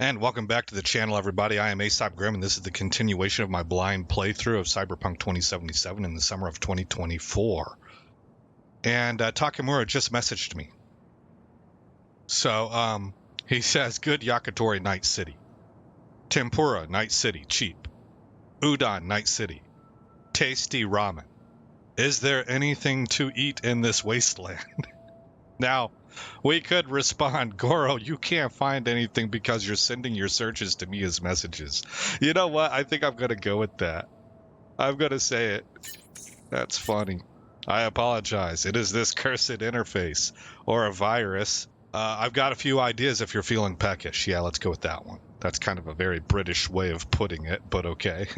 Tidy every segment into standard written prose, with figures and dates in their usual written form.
And welcome back to the channel, everybody. I am Aesop Grim, and this is the continuation of my blind playthrough of Cyberpunk 2077 in the summer of 2024. And Takamura just messaged me. So he says, good yakitori, Night City. Tempura, Night City, cheap. Udon, Night City. Tasty ramen. Is there anything to eat in this wasteland? Now, we could respond, Goro, you can't find anything because you're sending your searches to me as messages. You know what? I think I'm going to go with that. I'm going to say it. That's funny. I apologize. It is this cursed interface or a virus. I've got a few ideas if you're feeling peckish. Yeah, let's go with that one. That's kind of a very British way of putting it, but okay.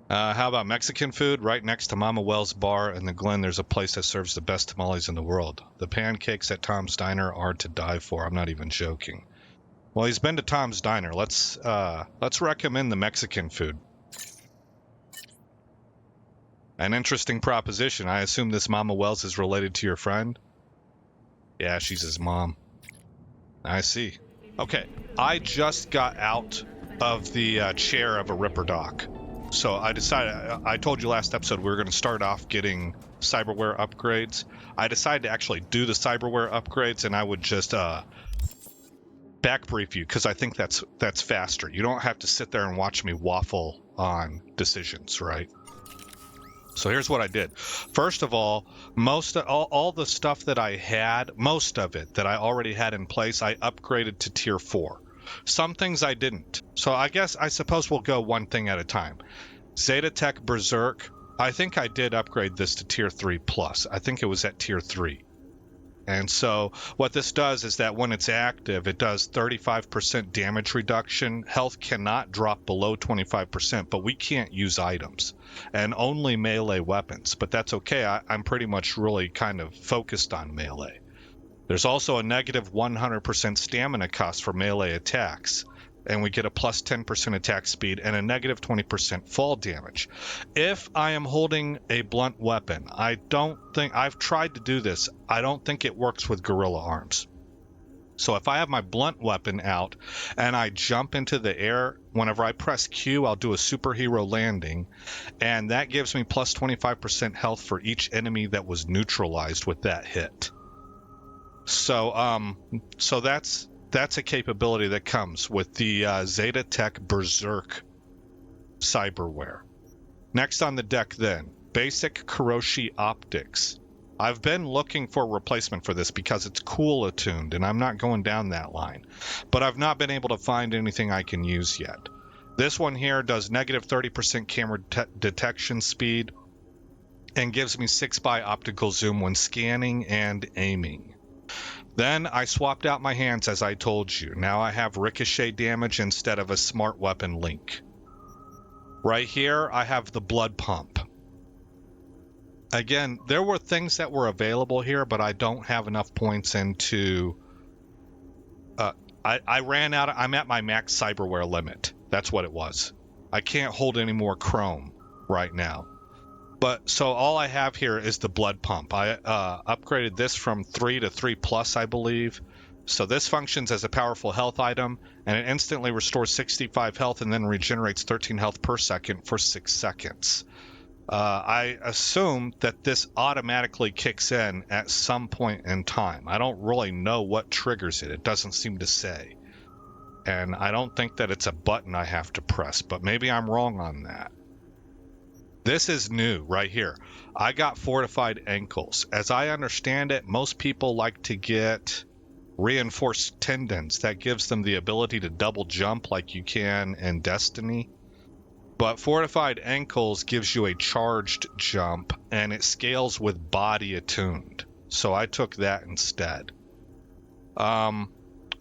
How about Mexican food? Right next to Mama Wells Bar in the Glen, there's a place that serves the best tamales in the world. The pancakes at Tom's Diner are to die for. I'm not even joking. Well, he's been to Tom's Diner. Let's recommend the Mexican food. An interesting proposition. I assume this Mama Wells is related to your friend? Yeah, she's his mom. I see. Okay, I just got out of the chair of a Ripper Doc. So I decided, I told you last episode we were going to start off getting cyberware upgrades. I decided to actually do the cyberware upgrades, and I would just back brief you because I think that's faster. You don't have to sit there and watch me waffle on decisions, right? So here's what I did. First of all, all the stuff that I had, most of it that I already had in place, I upgraded to tier 4. Some things I didn't. So I suppose we'll go one thing at a time. Zeta Tech Berserk, I think I did upgrade this to tier 3 plus. I think it was at tier 3. And so what this does is that when it's active, it does 35% damage reduction. Health cannot drop below 25%, but we can't use items and only melee weapons. But that's okay. I'm pretty much really kind of focused on melee. There's also a negative 100% stamina cost for melee attacks, and we get a plus 10% attack speed and a negative 20% fall damage. If I am holding a blunt weapon, I've tried to do this, I don't think it works with gorilla arms. So if I have my blunt weapon out and I jump into the air, whenever I press Q, I'll do a superhero landing, and that gives me plus 25% health for each enemy that was neutralized with that hit. So that's a capability that comes with the Zeta Tech Berserk cyberware. Next on the deck then, basic Kuroshi optics. I've been looking for a replacement for this because it's cool attuned, and I'm not going down that line. But I've not been able to find anything I can use yet. This one here does negative 30% camera detection speed and gives me 6x optical zoom when scanning and aiming. Then I swapped out my hands as I told you. Now I have ricochet damage instead of a smart weapon link. Right here, I have the blood pump. Again, there were things that were available here, but I don't have enough points into... I ran out. I'm at my max cyberware limit. That's what it was. I can't hold any more chrome right now. But so all I have here is the blood pump. I upgraded this from 3 to 3 plus, I believe. So this functions as a powerful health item, and it instantly restores 65 health and then regenerates 13 health per second for 6 seconds. I assume that this automatically kicks in at some point in time. I don't really know what triggers it. It doesn't seem to say. And I don't think that it's a button I have to press, but maybe I'm wrong on that. This is new right here. I got fortified ankles. As I understand it, most people like to get reinforced tendons. That gives them the ability to double jump like you can in Destiny. But fortified ankles gives you a charged jump, and it scales with body attuned. So I took that instead.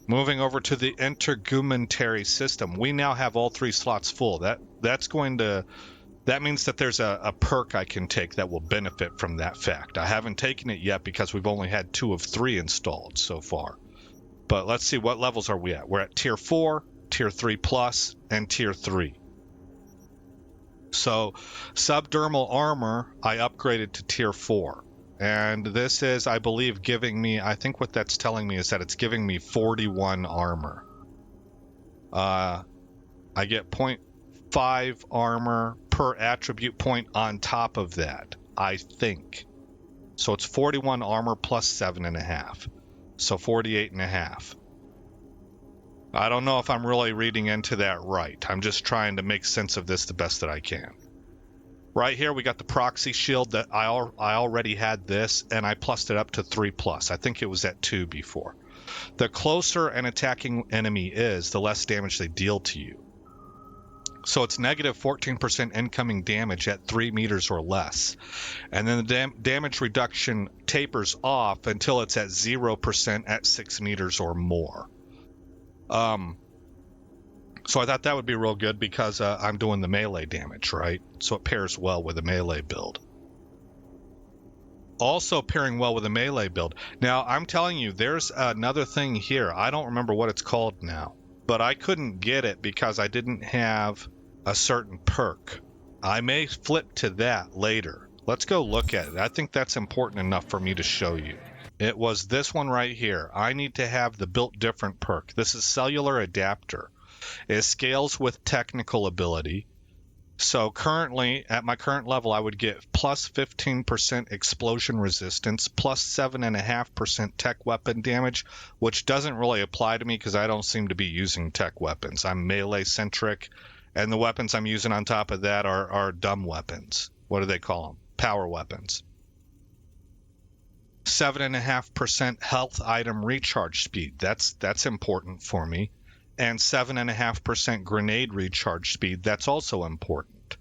Moving over to the intergumentary system. We now have all 3 slots full. That means that there's a perk I can take that will benefit from that fact. I haven't taken it yet because we've only had 2 of 3 installed so far. But let's see, what levels are we at? We're at tier 4, tier 3 plus, and tier 3. So subdermal armor, I upgraded to tier 4. And this is, I believe, giving me, I think what that's telling me is that it's giving me 41 armor. I get 0.5 armor per attribute point on top of that, I think. So it's 41 armor plus 7.5. So 48.5. I don't know if I'm really reading into that right. I'm just trying to make sense of this the best that I can. Right here, we got the proxy shield that I already had this, and I plussed it up to 3+. I think it was at 2 before. The closer an attacking enemy is, the less damage they deal to you. So it's negative 14% incoming damage at 3 meters or less. And then the damage reduction tapers off until it's at 0% at 6 meters or more. So I thought that would be real good because I'm doing the melee damage, right? So it pairs well with a melee build. Also pairing well with a melee build. Now, I'm telling you, there's another thing here. I don't remember what it's called now, but I couldn't get it because I didn't have a certain perk. I may flip to that later. Let's go look at it. I think that's important enough for me to show you. It was this one right here. I need to have the built different perk. This is cellular adapter. It scales with technical ability. So currently, at my current level, I would get plus 15% explosion resistance, plus 7.5% tech weapon damage, which doesn't really apply to me because I don't seem to be using tech weapons. I'm melee centric, and the weapons I'm using on top of that are dumb weapons. What do they call them? Power weapons. 7.5% health item recharge speed. That's important for me. And 7.5% grenade recharge speed. That's also important.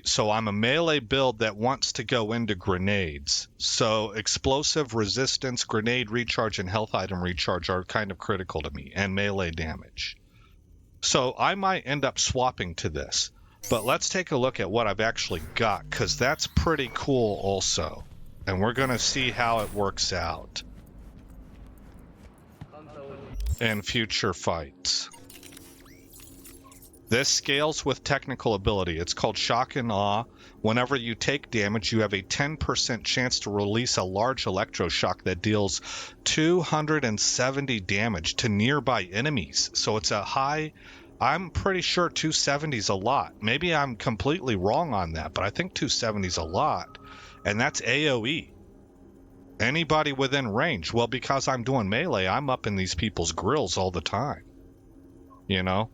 So I'm a melee build that wants to go into grenades. So explosive resistance, grenade recharge, and health item recharge are kind of critical to me, and melee damage. So I might end up swapping to this. But let's take a look at what I've actually got, because that's pretty cool also. And we're going to see how it works out in future fights. This scales with technical ability. It's called Shock and Awe. Whenever you take damage, you have a 10% chance to release a large electroshock that deals 270 damage to nearby enemies. So it's a high... I'm pretty sure 270 is a lot. Maybe I'm completely wrong on that, but I think 270 is a lot. And that's AoE. Anybody within range. Well, because I'm doing melee, I'm up in these people's grills all the time. You know?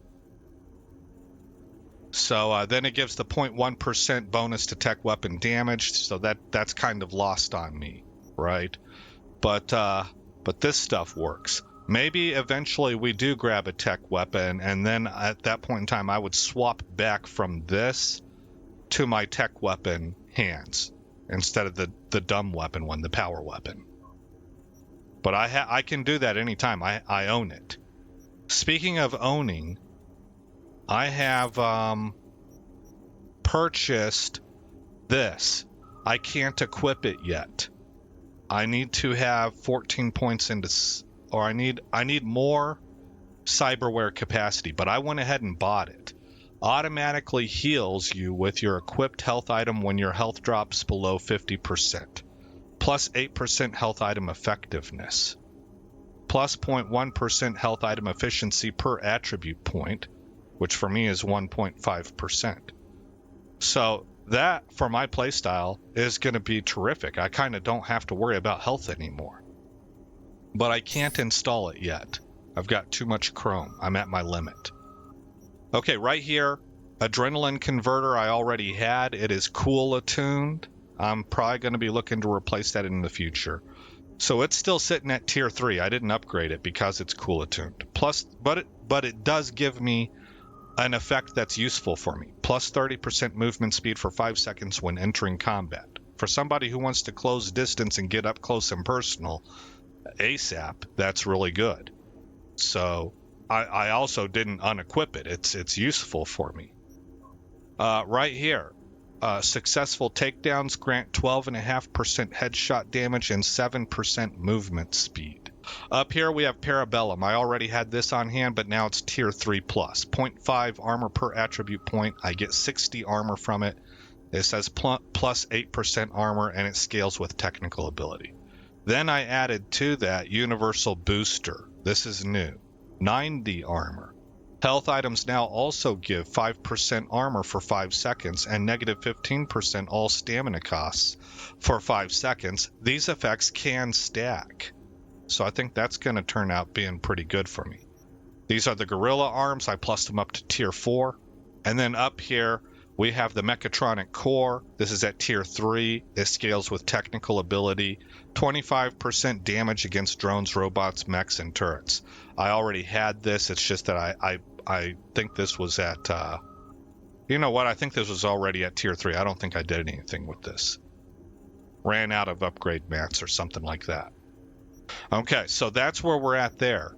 So then it gives the 0.1% bonus to tech weapon damage, so that's kind of lost on me, right? But this stuff works. Maybe eventually we do grab a tech weapon, and then at that point in time I would swap back from this to my tech weapon hands instead of the dumb weapon one, the power weapon. But I can do that anytime. I own it. Speaking of owning, I have purchased this. I can't equip it yet. I need to have 14 points into, or I need more cyberware capacity, but I went ahead and bought it. Automatically heals you with your equipped health item when your health drops below 50%. Plus 8% health item effectiveness. Plus 0.1% health item efficiency per attribute point, which for me is 1.5%. So that, for my playstyle, is going to be terrific. I kind of don't have to worry about health anymore. But I can't install it yet. I've got too much chrome. I'm at my limit. Okay, right here, adrenaline converter I already had. It is cool attuned. I'm probably going to be looking to replace that in the future. So it's still sitting at tier 3. I didn't upgrade it because it's cool attuned. Plus, but it does give me an effect that's useful for me. Plus 30% movement speed for 5 seconds when entering combat. For somebody who wants to close distance and get up close and personal ASAP, that's really good. So I also didn't unequip it. It's useful for me. Right here, successful takedowns grant 12.5% headshot damage and 7% movement speed. Up here we have Parabellum. I already had this on hand, but now it's tier 3+. 0.5 armor per attribute point. I get 60 armor from it. It says plus 8% armor, and it scales with technical ability. Then I added to that Universal Booster. This is new. 90 armor. Health items now also give 5% armor for 5 seconds and negative 15% all stamina costs for 5 seconds. These effects can stack. So I think that's going to turn out being pretty good for me. These are the Gorilla arms. I plussed them up to tier 4. And then up here, we have the Mechatronic Core. This is at tier 3. It scales with technical ability. 25% damage against drones, robots, mechs, and turrets. I already had this. It's just that I think this was at... you know what? I think this was already at tier 3. I don't think I did anything with this. Ran out of upgrade mats or something like that. Okay, so that's where we're at there.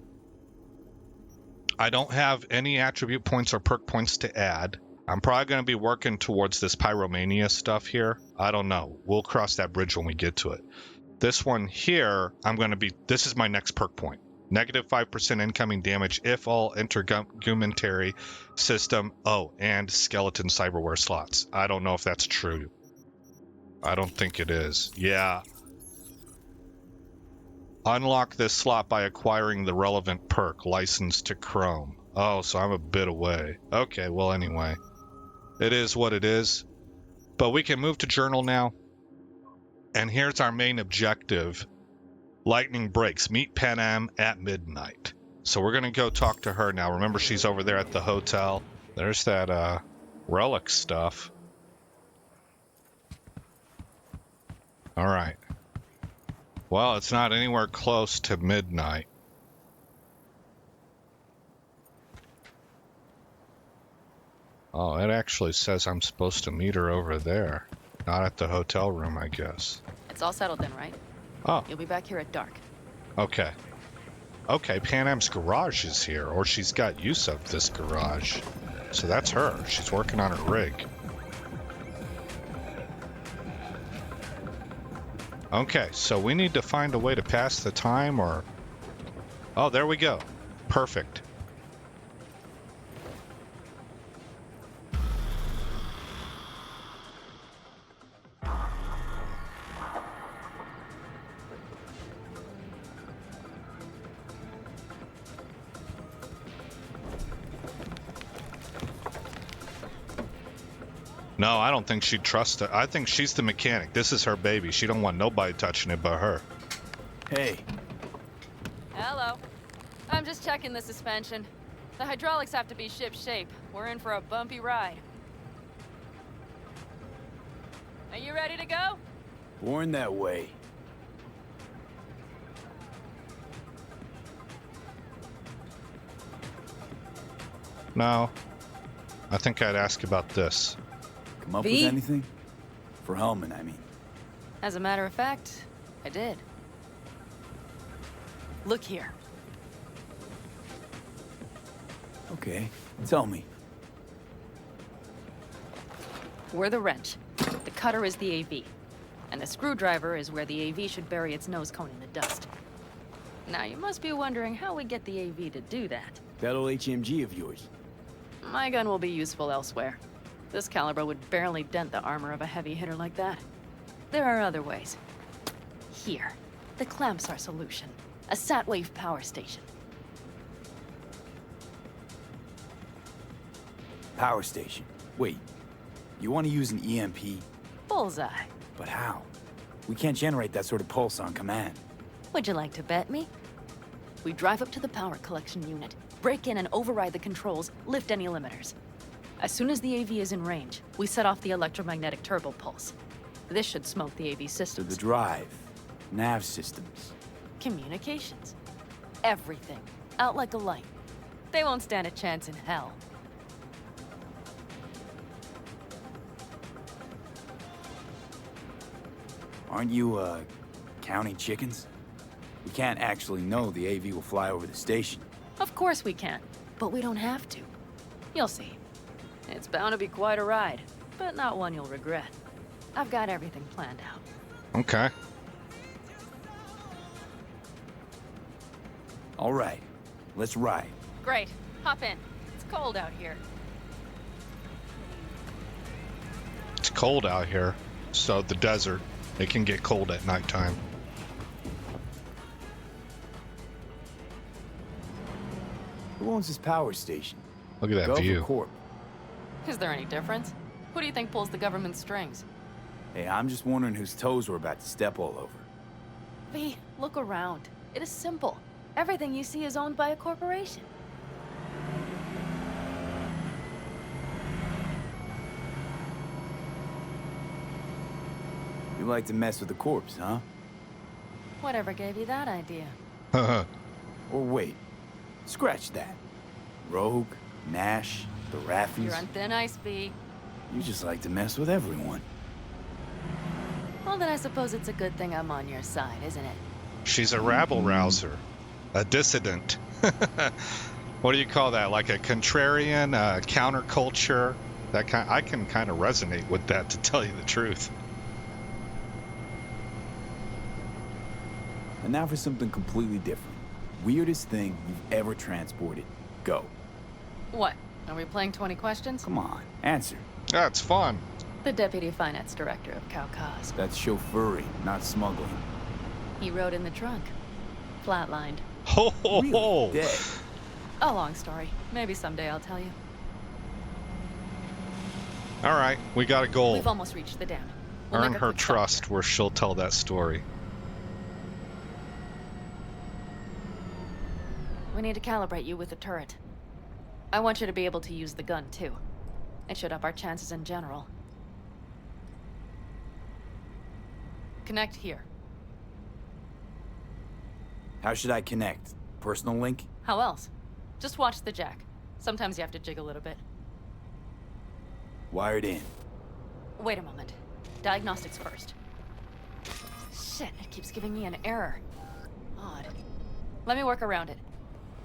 I don't have any attribute points or perk points to add. I'm probably going to be working towards this Pyromania stuff here. I don't know. We'll cross that bridge when we get to it. This one here, this is my next perk point. Negative 5% incoming damage if all intergumentary system, and skeleton cyberware slots. I don't know if that's true. I don't think it is. Yeah. Unlock this slot by acquiring the relevant perk, License to Chrome. Oh, so I'm a bit away. Okay, well anyway. It is what it is. But we can move to journal now. And here's our main objective. Lightning breaks. Meet Panam at midnight. So we're going to go talk to her now. Remember, she's over there at the hotel. There's that relic stuff. All right. Well, it's not anywhere close to midnight. Oh, it actually says I'm supposed to meet her over there. Not at the hotel room, I guess. It's all settled then, right? Oh. You'll be back here at dark. Okay. Okay, Panam's garage is here, or she's got use of this garage. So that's her. She's working on her rig. Okay, so we need to find a way to pass the time, or... Oh, there we go. Perfect. No, I don't think she'd trust it. I think she's the mechanic. This is her baby. She don't want nobody touching it but her. Hey. Hello. I'm just checking the suspension. The hydraulics have to be ship-shape. We're in for a bumpy ride. Are you ready to go? Born that way. No. I think I'd ask about this. Come up with anything? For Hellman, I mean. As a matter of fact, I did. Look here. Okay, tell me. We're the wrench. The cutter is the AV. And the screwdriver is where the AV should bury its nose cone in the dust. Now, you must be wondering how we get the AV to do that. That old HMG of yours. My gun will be useful elsewhere. This caliber would barely dent the armor of a heavy hitter like that. There are other ways. Here, the clamps are solution. A sat-wave power station. Power station. Wait, you want to use an EMP? Bullseye. But how? We can't generate that sort of pulse on command. Would you like to bet me? We drive up to the power collection unit, break in and override the controls, lift any limiters. As soon as the AV is in range, we set off the electromagnetic turbo pulse. This should smoke the AV So systems. the drive, nav systems. Communications. Everything. Out like a light. They won't stand a chance in hell. Aren't you, counting chickens? We can't actually know the AV will fly over the station. Of course we can, but we don't have to. You'll see. It's bound to be quite a ride, but not one you'll regret. I've got everything planned out. Okay. All right, let's ride. Great. Hop in. It's cold out here. It's cold out here, so the desert, it can get cold at nighttime. Who owns this power station? Look at that Gov or view. Corp? Is there any difference? Who do you think pulls the government's strings? Hey, I'm just wondering whose toes we're about to step all over. V, look around. It is simple. Everything you see is owned by a corporation. You like to mess with the corpse, huh? Whatever gave you that idea? Or wait, scratch that. Rogue, Nash, the Raffies. You're on thin ice, V. You just like to mess with everyone. Well, then I suppose it's a good thing I'm on your side, isn't it? She's a rabble-rouser. A dissident. What do you call that? Like a contrarian, a counterculture? That kind. I can kind of resonate with that, to tell you the truth. And now for something completely different. Weirdest thing you've ever transported. Go. What? Are we playing 20 questions? Come on, answer. That's fun. The Deputy Finance Director of Caucase. That's chauffeuring, not smuggling. He rode in the trunk. Flatlined. Ho ho ho! Really? Dead. A long story. Maybe someday I'll tell you. All right, we got a goal. We've almost reached the dam. We'll Earn make a her quick stop trust, here. where she'll tell that story. We need to calibrate you with the turret. I want you to be able to use the gun, too. It should up our chances in general. Connect here. How should I connect? Personal link? How else? Just watch the jack. Sometimes you have to jig a little bit. Wired in. Wait a moment. Diagnostics first. Shit, it keeps giving me an error. Odd. Let me work around it.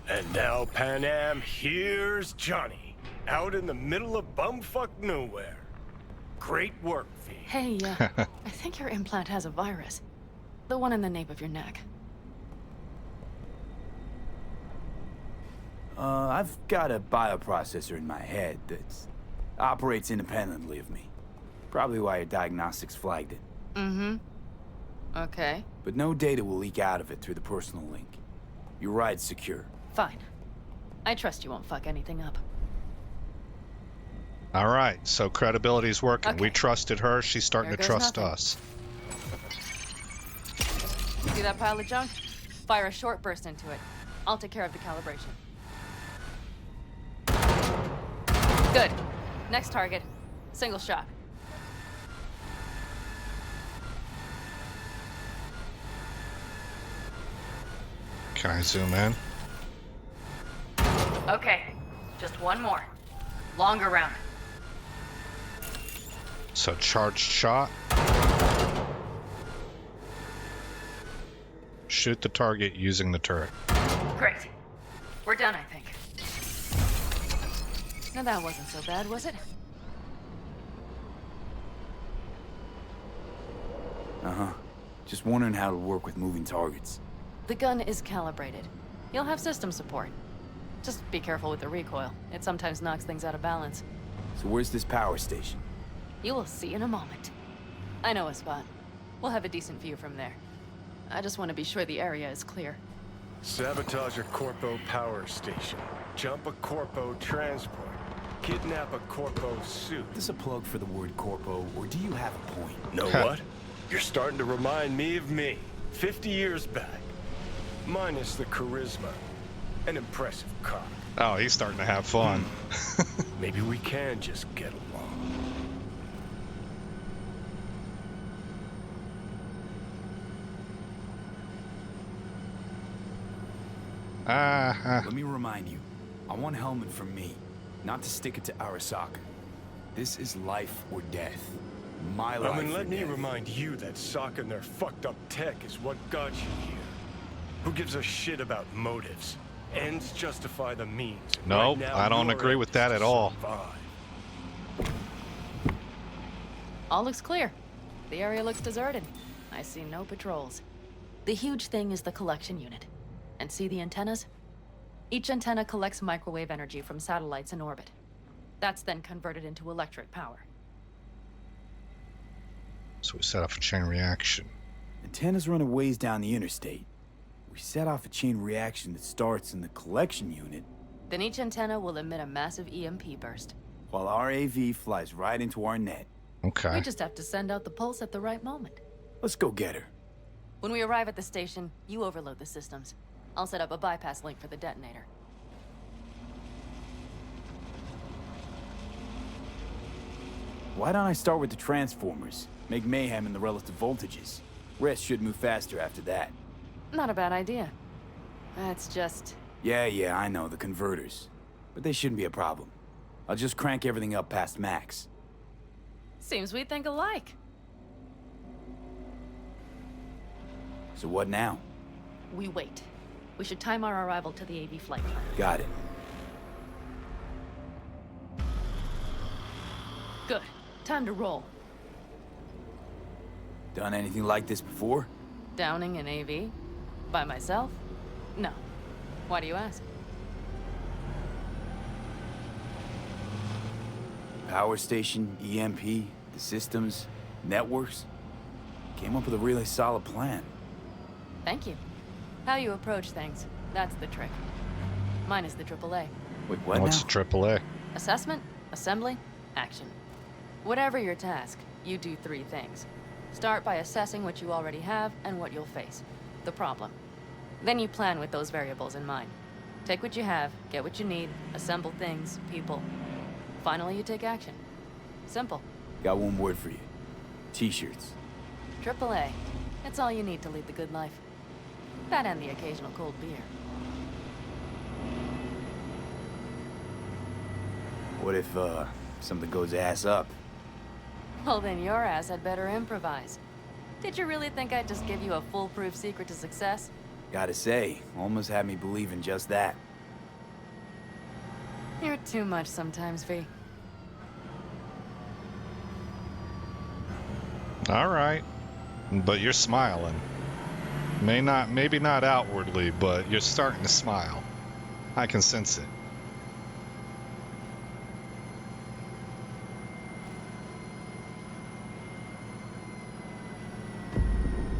And now, Pan Am, here's Johnny. Out in the middle of bumfuck nowhere. Great work, V. Hey, I think your implant has a virus. The one in the nape of your neck. I've got a bioprocessor in my head that operates independently of me. Probably why your diagnostics flagged it. Mm-hmm. Okay. But no data will leak out of it through the personal link. Your ride's secure. Fine. I trust you won't fuck anything up. All right, so credibility's working. We Okay. trusted her. She's starting There to goes trust nothing. us. See that pile of junk? Fire a short burst into it. I'll take care of the calibration. Good. Next target. Single shot. Can I zoom in? Okay. Just one more. Longer round. So charged shot. Shoot the target using the turret. Great. We're done, I think. Now that wasn't so bad, was it? Uh-huh. Just wondering how it'll work with moving targets. The gun is calibrated. You'll have system support. Just be careful with the recoil. It sometimes knocks things out of balance. So where's this power station? You will see in a moment. I know a spot. We'll have a decent view from there. I just want to be sure the area is clear. Sabotage a Corpo power station. Jump a Corpo transport. Kidnap a Corpo suit. Is this a plug for the word corpo, or do you have a point? Know what? You're starting to remind me of me. 50 years back. Minus the charisma. An impressive cock. Oh, he's starting to have fun. Maybe we can just get along. Let me remind you, I want Hellman from me, not to stick it to Arasaka. This is life or death. My life And or let me death. remind you that Sokka and their fucked up tech is what got you here. Who gives a shit about motives? Ends justify the means. Nope, Right now, I don't your agree end with is that to at all. survive. All looks clear. The area looks deserted. I see no patrols. The huge thing is the collection unit. And see the antennas? Each antenna collects microwave energy from satellites in orbit. That's then converted into electric power. So we set off a chain reaction. Antennas run a ways down the interstate. We set off a chain reaction that starts in the collection unit, Then each antenna will emit a massive EMP burst. while our AV flies right into our net. Okay. We just have to send out the pulse at the right moment. Let's go get her. When we arrive at the station, you overload the systems. I'll set up a bypass link for the detonator. Why don't I start with the transformers? Make mayhem in the relative voltages. Rest should move faster after that. Not a bad idea. That's just... Yeah, I know, the converters. But they shouldn't be a problem. I'll just crank everything up past max. Seems we think alike. So what now? We wait. We should time our arrival to the AV flight plan. Got it. Good. Time to roll. Done anything like this before? Downing an AV? By myself? No. Why do you ask? Power station, EMP, the systems, networks. Came up with a really solid plan. Thank you. How you approach things, that's the trick. Mine is the AAA. Wait, what What's now? AAA? Assessment, assembly, action. Whatever your task, you do 3 things. Start by assessing what you already have and what you'll face. The problem. Then you plan with those variables in mind. Take what you have, get what you need, assemble things, people. Finally, you take action. Simple. Got one word for you. T-shirts. AAA. It's all you need to lead the good life. That and the occasional cold beer. What if, something goes ass up? Well, then your ass had better improvise. Did you really think I'd just give you a foolproof secret to success? Gotta say, almost had me believe in just that. You're too much sometimes, V. All right. But you're smiling. Maybe not outwardly, but you're starting to smile. I can sense it.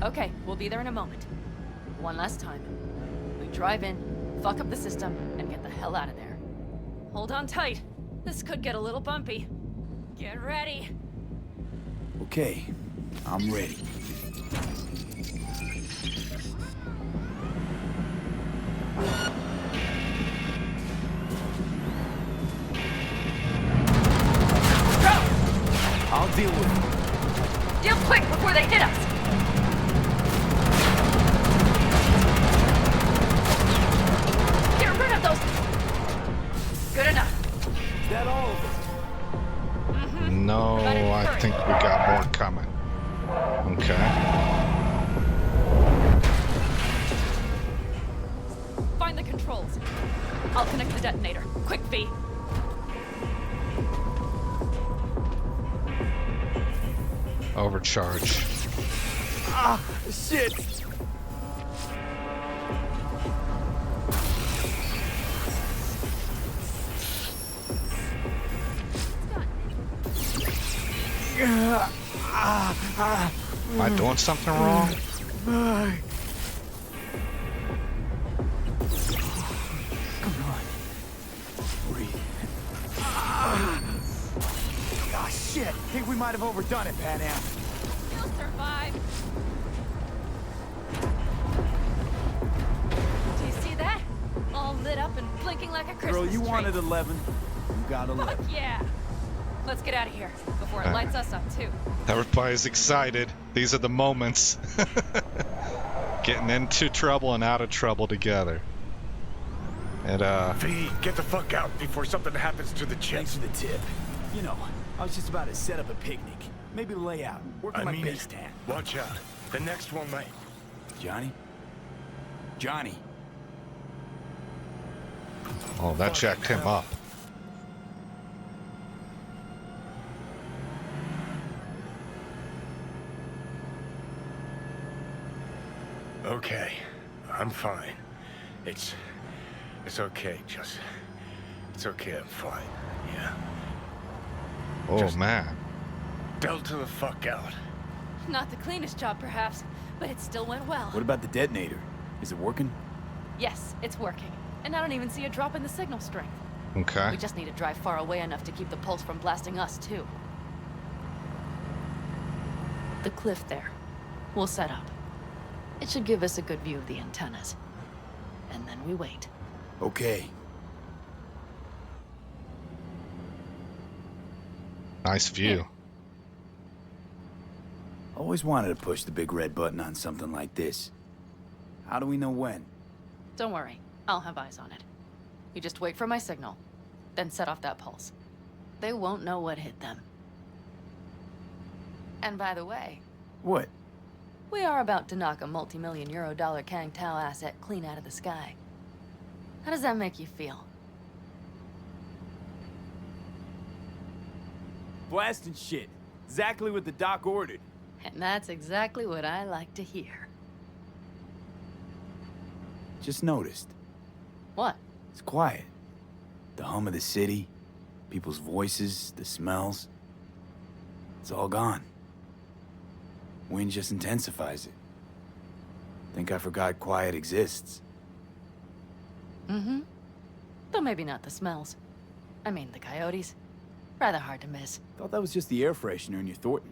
Okay, we'll be there in a moment. One last time. We drive in, fuck up the system, and get the hell out of there. Hold on tight. This could get a little bumpy. Get ready. Okay, I'm ready. I'll deal with it. Deal quick before they hit us! Get rid of those! Good enough. Is that all of them? No, I think we got more coming. Okay. Find the controls. I'll connect the detonator. Quick, V. Overcharge. Ah, shit! Am I doing something wrong? Come on. Breathe. Ah, shit! Think we might have overdone it, Pan Am. You'll survive. Do you see that? All lit up and blinking like a Christmas Girl, you tree. wanted 11. You got 11. Fuck yeah. Let's get out of here before it lights us up too. Everybody's excited. These are the moments. Getting into trouble and out of trouble together. And V, get the fuck out before something happens to the Thanks chip. for the tip. You know, I was just about to set up a picnic. Maybe lay out. Work on my mean base it. tan. Watch out. The next one might. Johnny? Johnny. oh, that jacked him up. Okay, I'm fine. It's okay, just... It's okay, I'm fine, yeah. Oh Just- man. Delta the fuck out. Not the cleanest job, perhaps, but it still went well. What about the detonator? Is it working? Yes, it's working. And I don't even see a drop in the signal strength. Okay. We just need to drive far away enough to keep the pulse from blasting us, too. The cliff there. We'll set up. It should give us a good view of the antennas. And then we wait. Okay. Nice view. Always wanted to push the big red button on something like this. How do we know when? Don't worry. I'll have eyes on it. You just wait for my signal, then set off that pulse. They won't know what hit them. And by the way... What? We are about to knock a multi-million euro-dollar Kang Tao asset clean out of the sky. How does that make you feel? Blasting shit. Exactly what the doc ordered. And that's exactly what I like to hear. Just noticed. What? It's quiet. The hum of the city, people's voices, the smells. It's all gone. Wind just intensifies it. Think I forgot quiet exists. Mm-hmm. Though maybe not the smells. I mean, the coyotes. Rather hard to miss. Thought that was just the air freshener in your Thornton.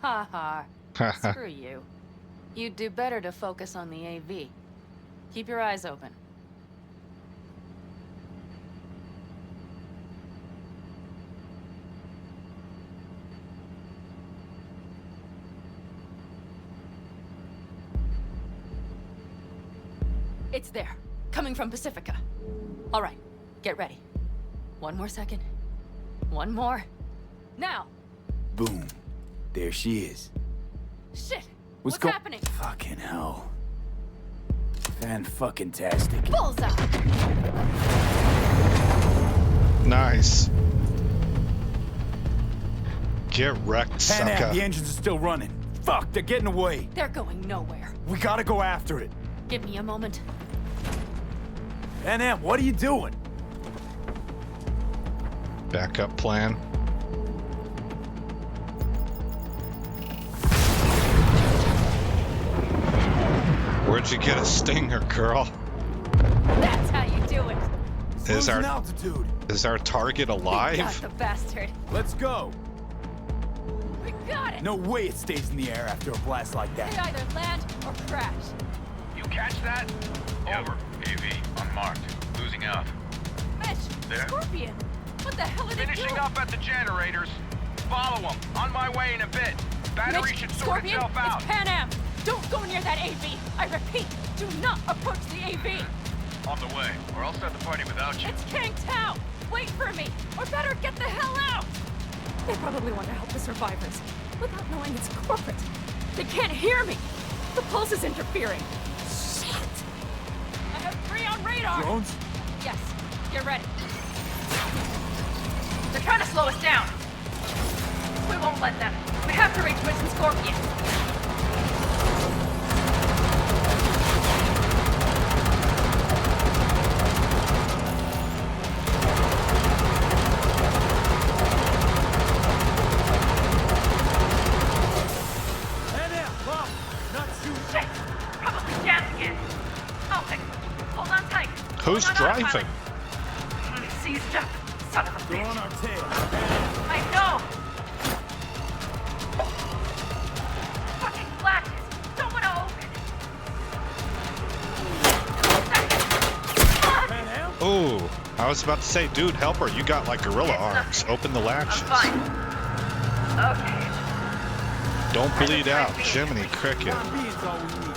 Ha ha. Screw you. You'd do better to focus on the AV. Keep your eyes open. It's there. Coming from Pacifica. All right. Get ready. One more second. One more. Now! Boom. There she is. Shit! What's happening? Fucking hell. Fan-fucking-tastic. Bullseye! Nice. Get wrecked, Pan sucker. Am, the engines are still running. Fuck, they're getting away. They're going nowhere. We gotta go after it. Give me a moment. Pan Am, what are you doing? Backup plan. Where'd you get a stinger, girl? That's how you do it. Is Losing our altitude. is our target We got alive? the bastard. Let's go. We got it. No way it stays in the air after a blast like They that. either land or crash. You catch that? Over. AV, unmarked. Losing out. Mitch, There? Scorpion. What the hell are they Finishing doing? up at the generators. Follow them. On my way in a bit. Battery Mitch, should sort Scorpion, itself out. it's Pan Am. Don't go near that AV. I repeat, do not approach the AV. On the way, or I'll start the party without you. It's Kang Tao. Wait for me, or better get the hell out. They probably want to help the survivors, without knowing it's corporate. They can't hear me. The pulse is interfering. Shit. I have 3 on radar. Drones? Yes, get ready. They're trying to slow us down. We won't let them. We have to reach Mitch and Scorpion. Pan Am, Bob. Not shooting. Shit! Probably jammed again. I'll fix it. Hold on tight. Who's Hold on, driving? autopilot. Seized up. Son of a They're bitch. on our tail. I know! Fucking flashes! Don't want to open! Pan Am? Oh, I was about to say, dude, help her. You got like gorilla It's arms. nothing. Open the latches. I'm fine. Okay. Don't bleed out, Jiminy Cricket. John Bean's all we need.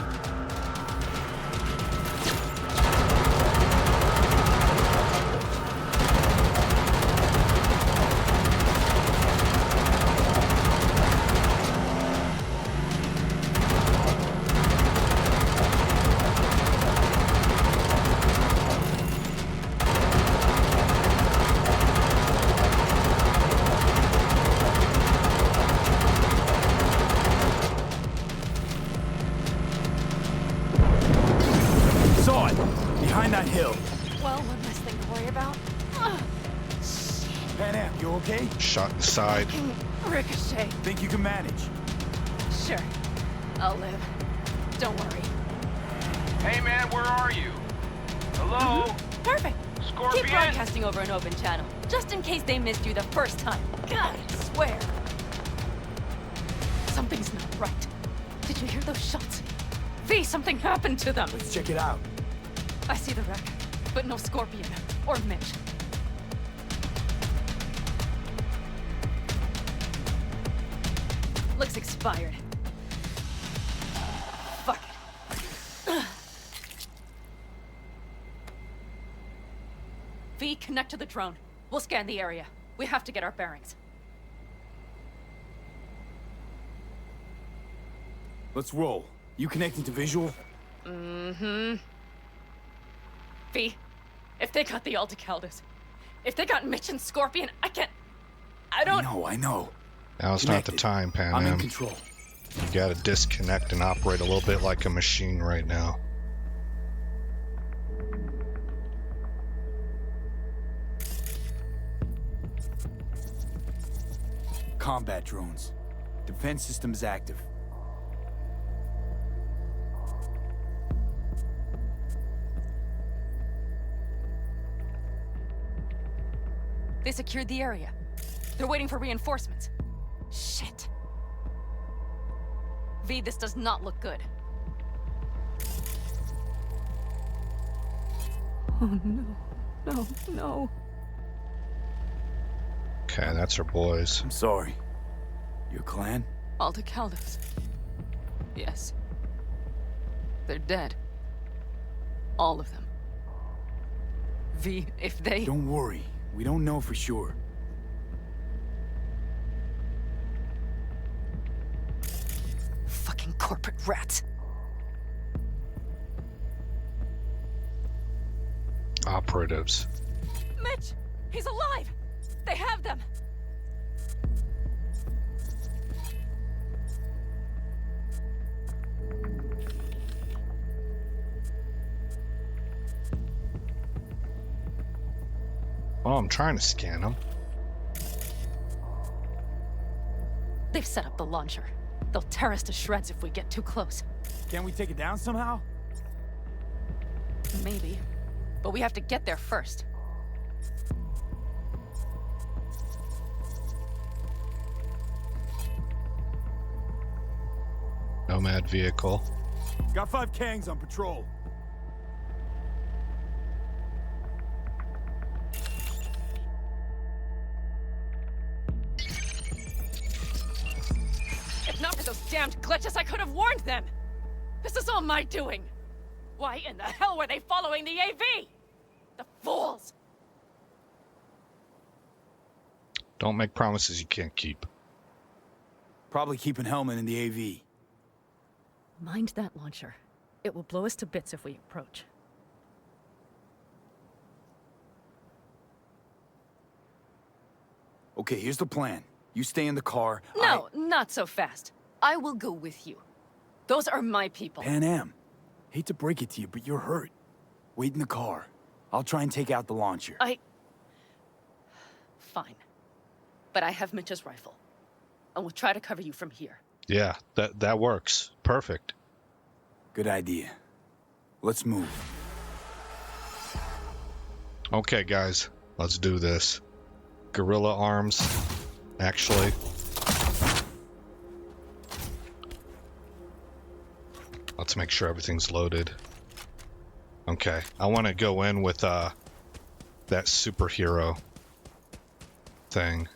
Saw it. Behind that hill. Well, one less thing to worry about. Ugh. Pan Am, you okay? Shot in the side. Fucking ricochet. Think you can manage? Sure. I'll live. Don't worry. Hey man, where are you? Hello? Perfect. Scorpion? Keep broadcasting over an open channel, just in case they missed you the first time. God, I swear. Something's not right. Did you hear those shots? V, something happened to them. Let's check it out. I see the wreck, but no Scorpion or Mitch. Looks expired. Fuck it. V, connect to the drone. We'll scan the area. We have to get our bearings. Let's roll. You connecting to visual? Mm-hmm. V, if they got the Aldecaldos, if they got Mitch and Scorpion, I don't... I know. Now's not the time, Pan I'm in Am. control. You gotta disconnect and operate a little bit like a machine right now. Combat drones. Defense systems active. They secured the area. They're waiting for reinforcements. Shit. V, this does not look good. Oh no. No, no. Okay, that's our boys. I'm sorry. Your clan? Aldecaldos. Yes. They're dead. All of them. V, if they... Don't worry. We don't know for sure. Fucking corporate rats. Operatives. Mitch! He's alive! They have them! Oh, I'm trying to scan them. They've set up the launcher. They'll tear us to shreds if we get too close. Can we take it down somehow? Maybe. But we have to get there first. Nomad vehicle. Got 5 Kangs on patrol. If not for those damned glitches, I could have warned them! This is all my doing! Why in the hell were they following the AV? The fools! Don't make promises you can't keep. Probably keeping Hellman in the AV. Mind that launcher. It will blow us to bits if we approach. Okay, here's the plan. You stay in the car. No, not so fast. I will go with you. Those are my people. Pan Am. Hate to break it to you, but you're hurt. Wait in the car. I'll try and take out the launcher. Fine. But I have Mitch's rifle. And we'll try to cover you from here. Yeah, that works. Perfect. Good idea. Let's move. Okay, guys, let's do this. Gorilla arms, actually. Let's make sure everything's loaded. Okay, I want to go in with that superhero thing.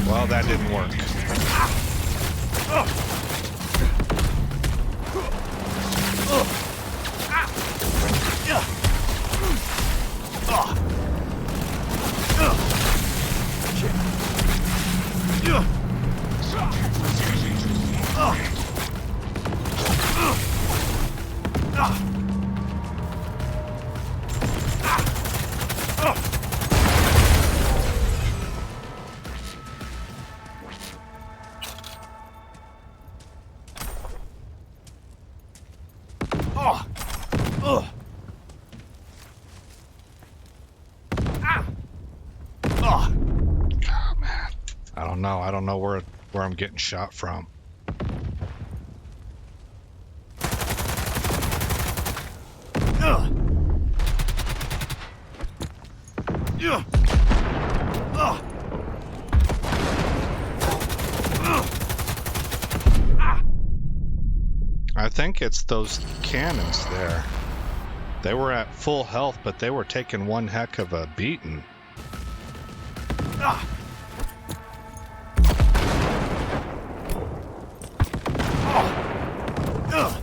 Well, that didn't work. Oh! Ugh! Ah! Oh! Oh, man. I don't know. I don't know where I'm getting shot from. Ugh! Ugh! Ugh! I think it's those cannons there. They were at full health, but they were taking one heck of a beating. Ah! Oh! Ugh!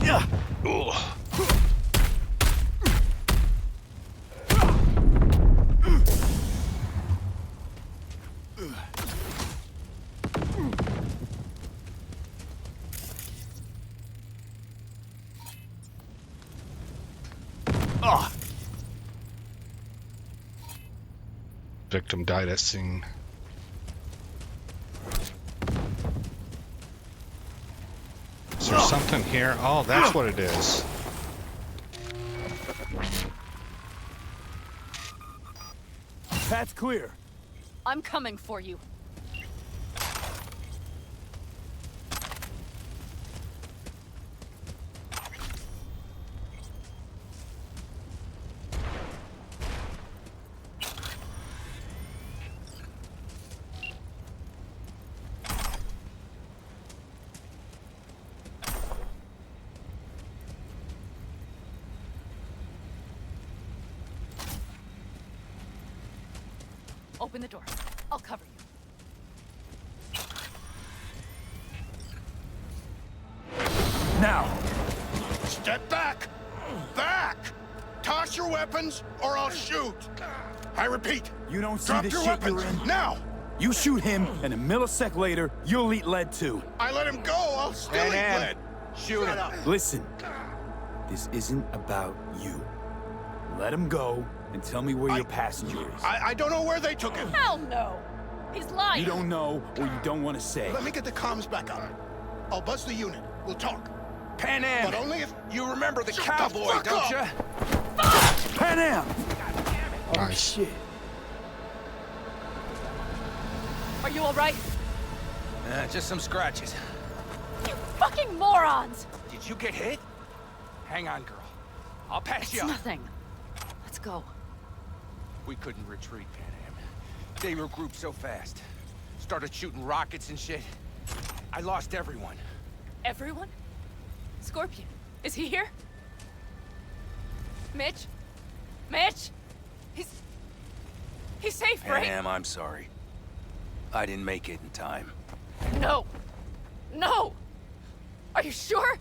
Yeah! Ugh. Oh! Victim died at scene. Is there something here? Oh, that's what it is. Path's clear. I'm coming for you. Open the door. I'll cover you. Now! Step back! Back! Toss your weapons, or I'll shoot! I repeat, You don't see drop the your shit weapons, you're in? now! You shoot him, and a millisecond later, you'll eat lead too. I let him go, I'll still eat lead! Shoot Shut him. up! Listen, this isn't about you. Let him go, and tell me where your passenger is. I don't know where they took him! Hell no! He's lying! You don't know, or you don't want to say. Let me get the comms back up. I'll buzz the unit. We'll talk. Pan Am. But only if... You remember the Shut the cowboy, fuck don't up. you? Pan Am! Oh, Nice. shit. Are you alright? Just some scratches. You fucking morons! Did you get hit? Hang on, girl. I'll patch It's you up. nothing. Let's go. We couldn't retreat, Pan Am. They regrouped so fast. Started shooting rockets and shit. I lost everyone. Everyone? Scorpion, is he here? Mitch? Mitch? He's safe, Pan right? Am, I'm sorry. I didn't make it in time. No. No! Are you sure?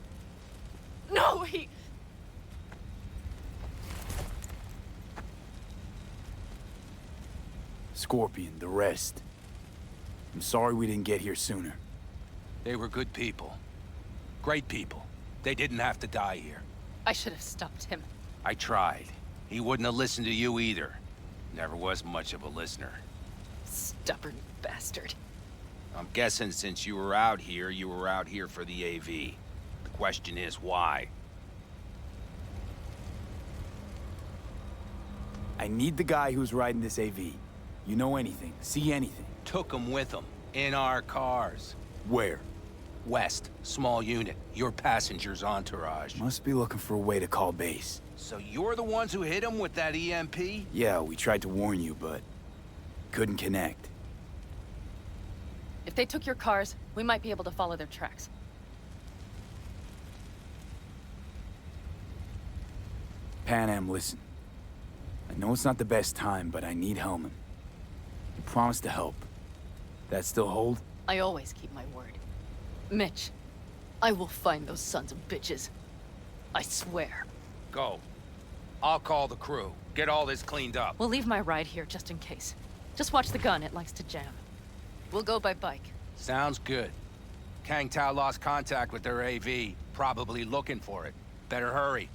No, he... Scorpion, the rest. I'm sorry we didn't get here sooner. They were good people. Great people. They didn't have to die here. I should have stopped him. I tried. He wouldn't have listened to you either. Never was much of a listener. Stubborn bastard. I'm guessing since you were out here for the AV. The question is, why? I need the guy who's riding this AV. You know anything, see anything. Took him with him. In our cars. Where? West, small unit. Your passenger's entourage. Must be looking for a way to call base. So you're the ones who hit him with that EMP? Yeah, we tried to warn you, but couldn't connect. If they took your cars, we might be able to follow their tracks. Pan Am, listen. I know it's not the best time, but I need Hellman. You promised to help. That still hold? I always keep my word. Mitch, I will find those sons of bitches. I swear. Go. I'll call the crew. Get all this cleaned up. We'll leave my ride here just in case. Just watch the gun, it likes to jam. We'll go by bike. Sounds good. Kang Tao lost contact with their AV. Probably looking for it. Better hurry.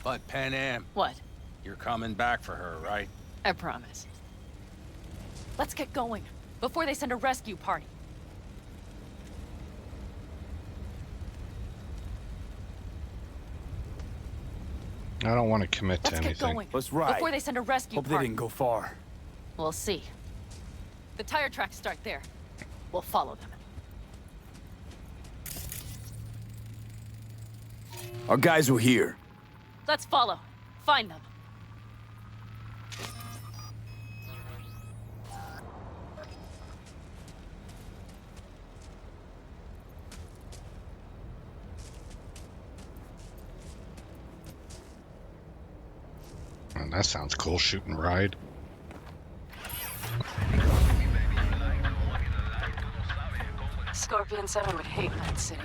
But Pan Am, What? you're coming back for her, right? I promise. Let's get going, before they send a rescue party. I don't want to commit to Let's get anything. going, Let's ride. before they send a rescue Hope they party. didn't go far. We'll see. The tire tracks start there. We'll follow them. Our guys were here. Let's follow. Find them. Oh, that sounds cool. Shoot and ride. Scorpion 7 would hate Night City.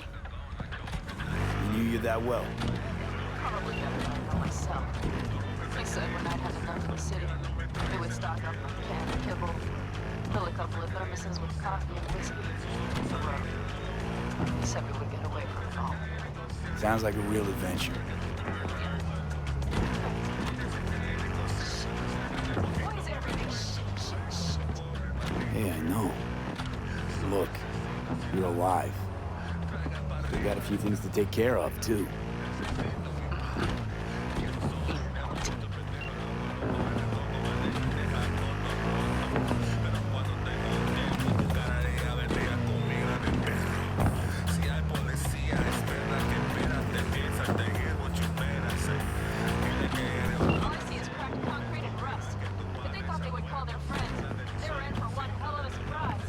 We knew you that well. Probably better than I know myself. They said when I'd had enough of the city, they would stock up on canned kibble, fill a couple of thermoses with coffee and whiskey, and the road. They said we would get away from it all. Sounds like a real adventure. Why is everything shit? Hey, I know. Look, you're alive. We got a few things to take care of, too. All I see is cracked concrete and rust. If they thought they would call their friends, they were in for one hell of a surprise.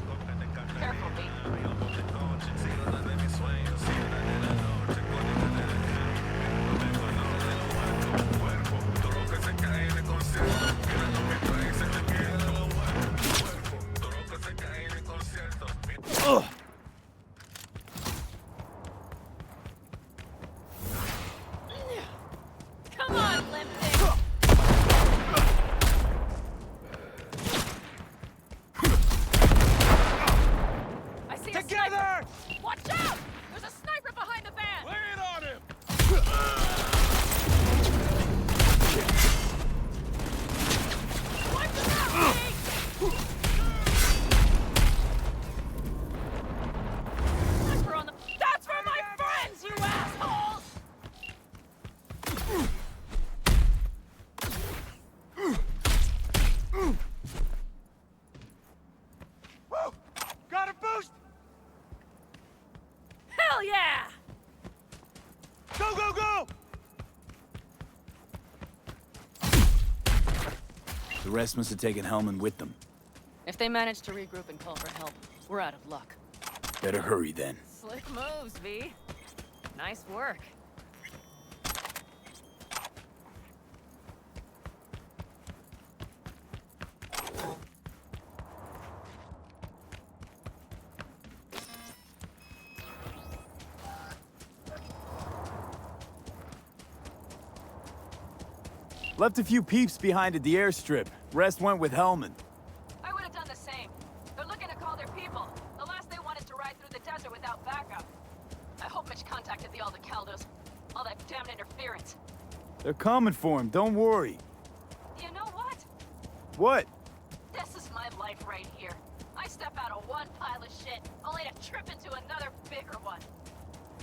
Careful, B. Ugh! Come on, Limp Dick! I see a sniper! Watch out! There's a sniper behind the van! Lay it on him! Watch him out, Pete! Sniper on the... That's for my friends, you assholes! Woo! Got a boost! Hell yeah! Go, go, go! The rest must have taken Hellman with them. If they manage to regroup and call for help, we're out of luck. Better hurry, then. Slick moves, V. Nice work. Left a few peeps behind at the airstrip. Rest went with Hellman. I would have done the same. They're looking to call their people. The last they want is to ride through the desert without backup. I hope Mitch contacted the Aldecaldos. All that damn interference. They're coming for him, don't worry. You know what? What? This is my life right here. I step out of one pile of shit, only to trip into another bigger one.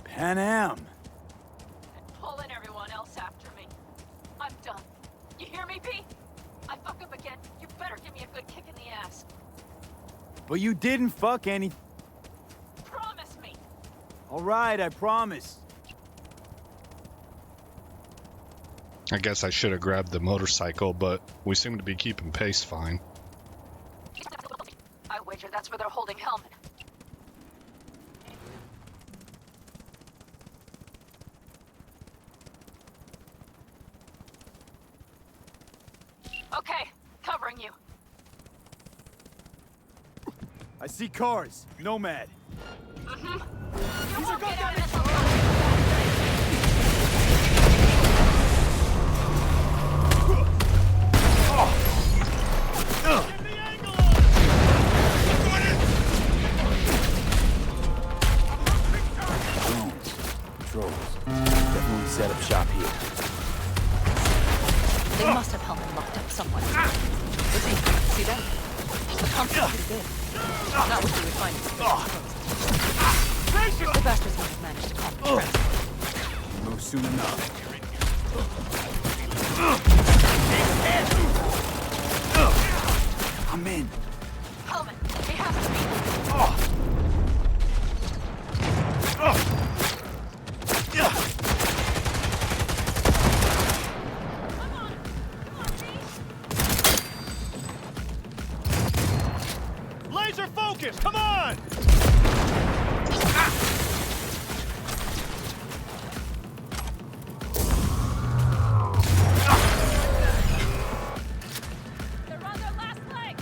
Pan Am. And pulling everyone else after me. I'm done. You hear me, P? I fuck up again. You better give me a good kick in the ass. But you didn't fuck any... Promise me. All right, I promise. I guess I should have grabbed the motorcycle, but we seem to be keeping pace fine. I wager that's where they're holding Hellman. Okay, covering you. I see cars. Nomad. You won't get out of this alive! controls. Definitely set up shop here. They must have Hellman locked up somewhere. See that? The pump's pretty good. Not what you would find in the bastards might have managed to calm the traffic. Move soon enough. I'm in. Hellman, he has to be. Laser focus! Come on! They're on their last leg.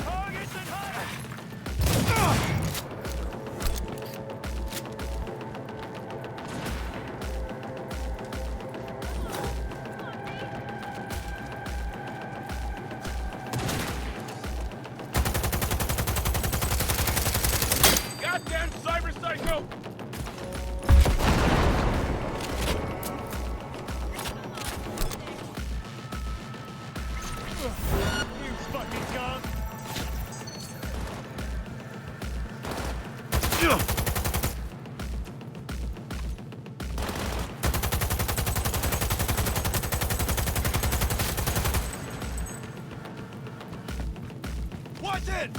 Targets and high! Goddamn cyber psycho! You fucking gun! Watch it!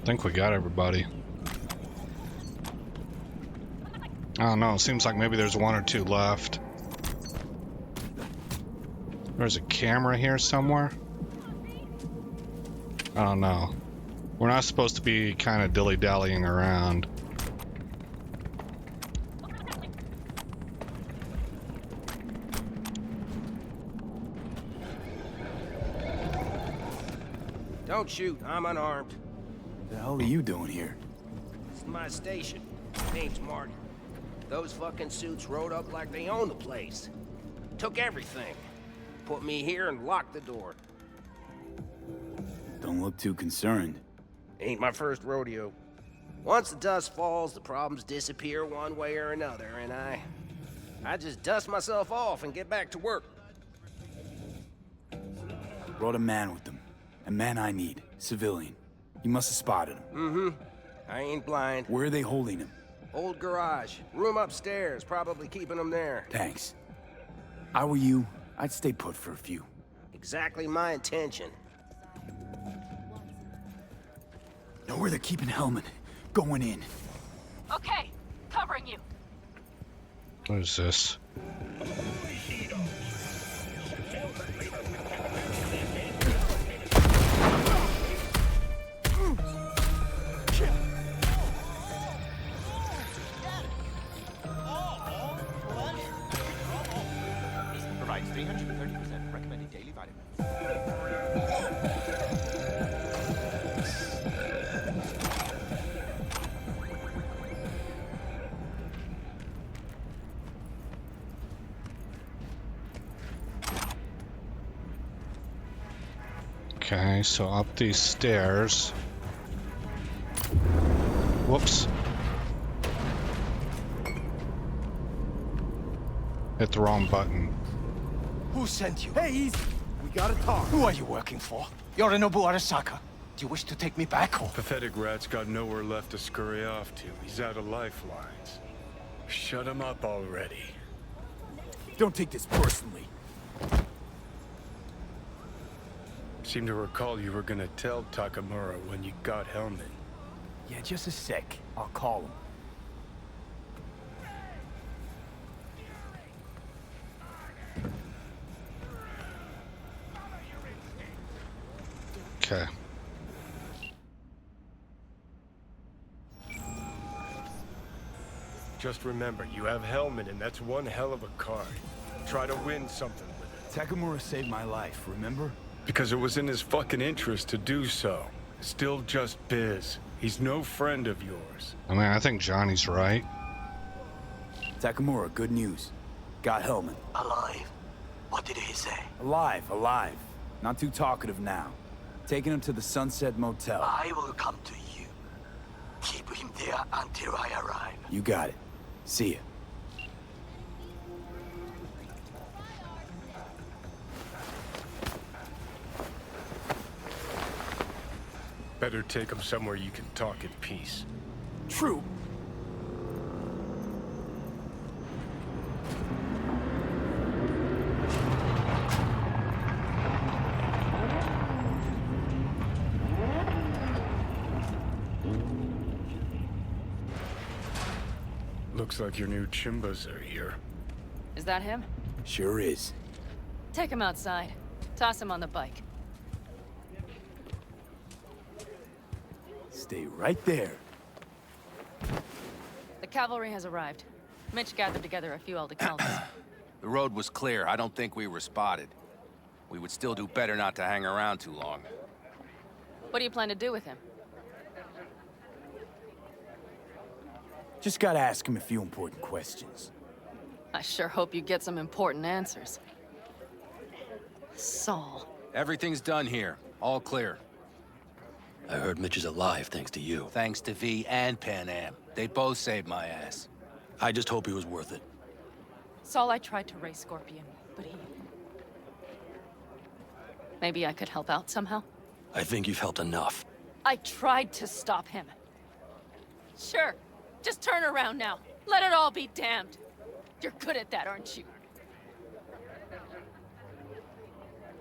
I think we got everybody. I don't know, seems like maybe there's one or two left. There's a camera here somewhere. I don't know. We're not supposed to be kind of dilly-dallying around. Don't shoot, I'm unarmed. The hell are you doing here? This is my station. Name's Marty. Those fucking suits rode up like they own the place. Took everything. Put me here and locked the door. Don't look too concerned. Ain't my first rodeo. Once the dust falls, the problems disappear one way or another, and I just dust myself off and get back to work. Brought a man with them. A man I need. Civilian. You must have spotted him. Mm-hmm. I ain't blind. Where are they holding him? Old garage. Room upstairs. Probably keeping him there. Thanks. I were you, I'd stay put for a few. Exactly my intention. Know where they're keeping Hellman. Going in. Okay, covering you. What is this? Provides 330% recommended daily vitamins. Okay, so up these stairs. Whoops. Hit the wrong button. Who sent you? Hey, easy. We gotta talk. Who are you working for? Yorinobu Arasaka. Do you wish to take me back or? Pathetic rat's got nowhere left to scurry off to. He's out of lifelines. Shut him up already. Don't take this personally. Seem to recall you were gonna tell Takamura when you got Hellman. Yeah, just a sec. I'll call him. Okay. Just remember, you have Hellman, and that's one hell of a card. Try to win something with it. Takamura saved my life, remember? Because it was in his fucking interest to do so. Still just Biz. He's no friend of yours. I mean, I think Johnny's right. Takamura, good news. Got Hellman. Alive. What did he say? Alive, alive. Not too talkative now. Taking him to the Sunset Motel. I will come to you. Keep him there until I arrive. You got it. See ya. Better take him somewhere you can talk in peace. True. Looks like your new Chimbas are here. Is that him? Sure is. Take him outside. Toss him on the bike. Stay right there. The cavalry has arrived. Mitch gathered together a few Aldecaldos. The road was clear. I don't think we were spotted. We would still do better not to hang around too long. What do you plan to do with him? Just gotta ask him a few important questions. I sure hope you get some important answers. Saul. Everything's done here. All clear. I heard Mitch is alive thanks to you. Thanks to V and Pan Am. They both saved my ass. I just hope he was worth it. Saul, I tried to raise Scorpion, but he... Maybe I could help out somehow? I think you've helped enough. I tried to stop him. Sure. Just turn around now. Let it all be damned. You're good at that, aren't you?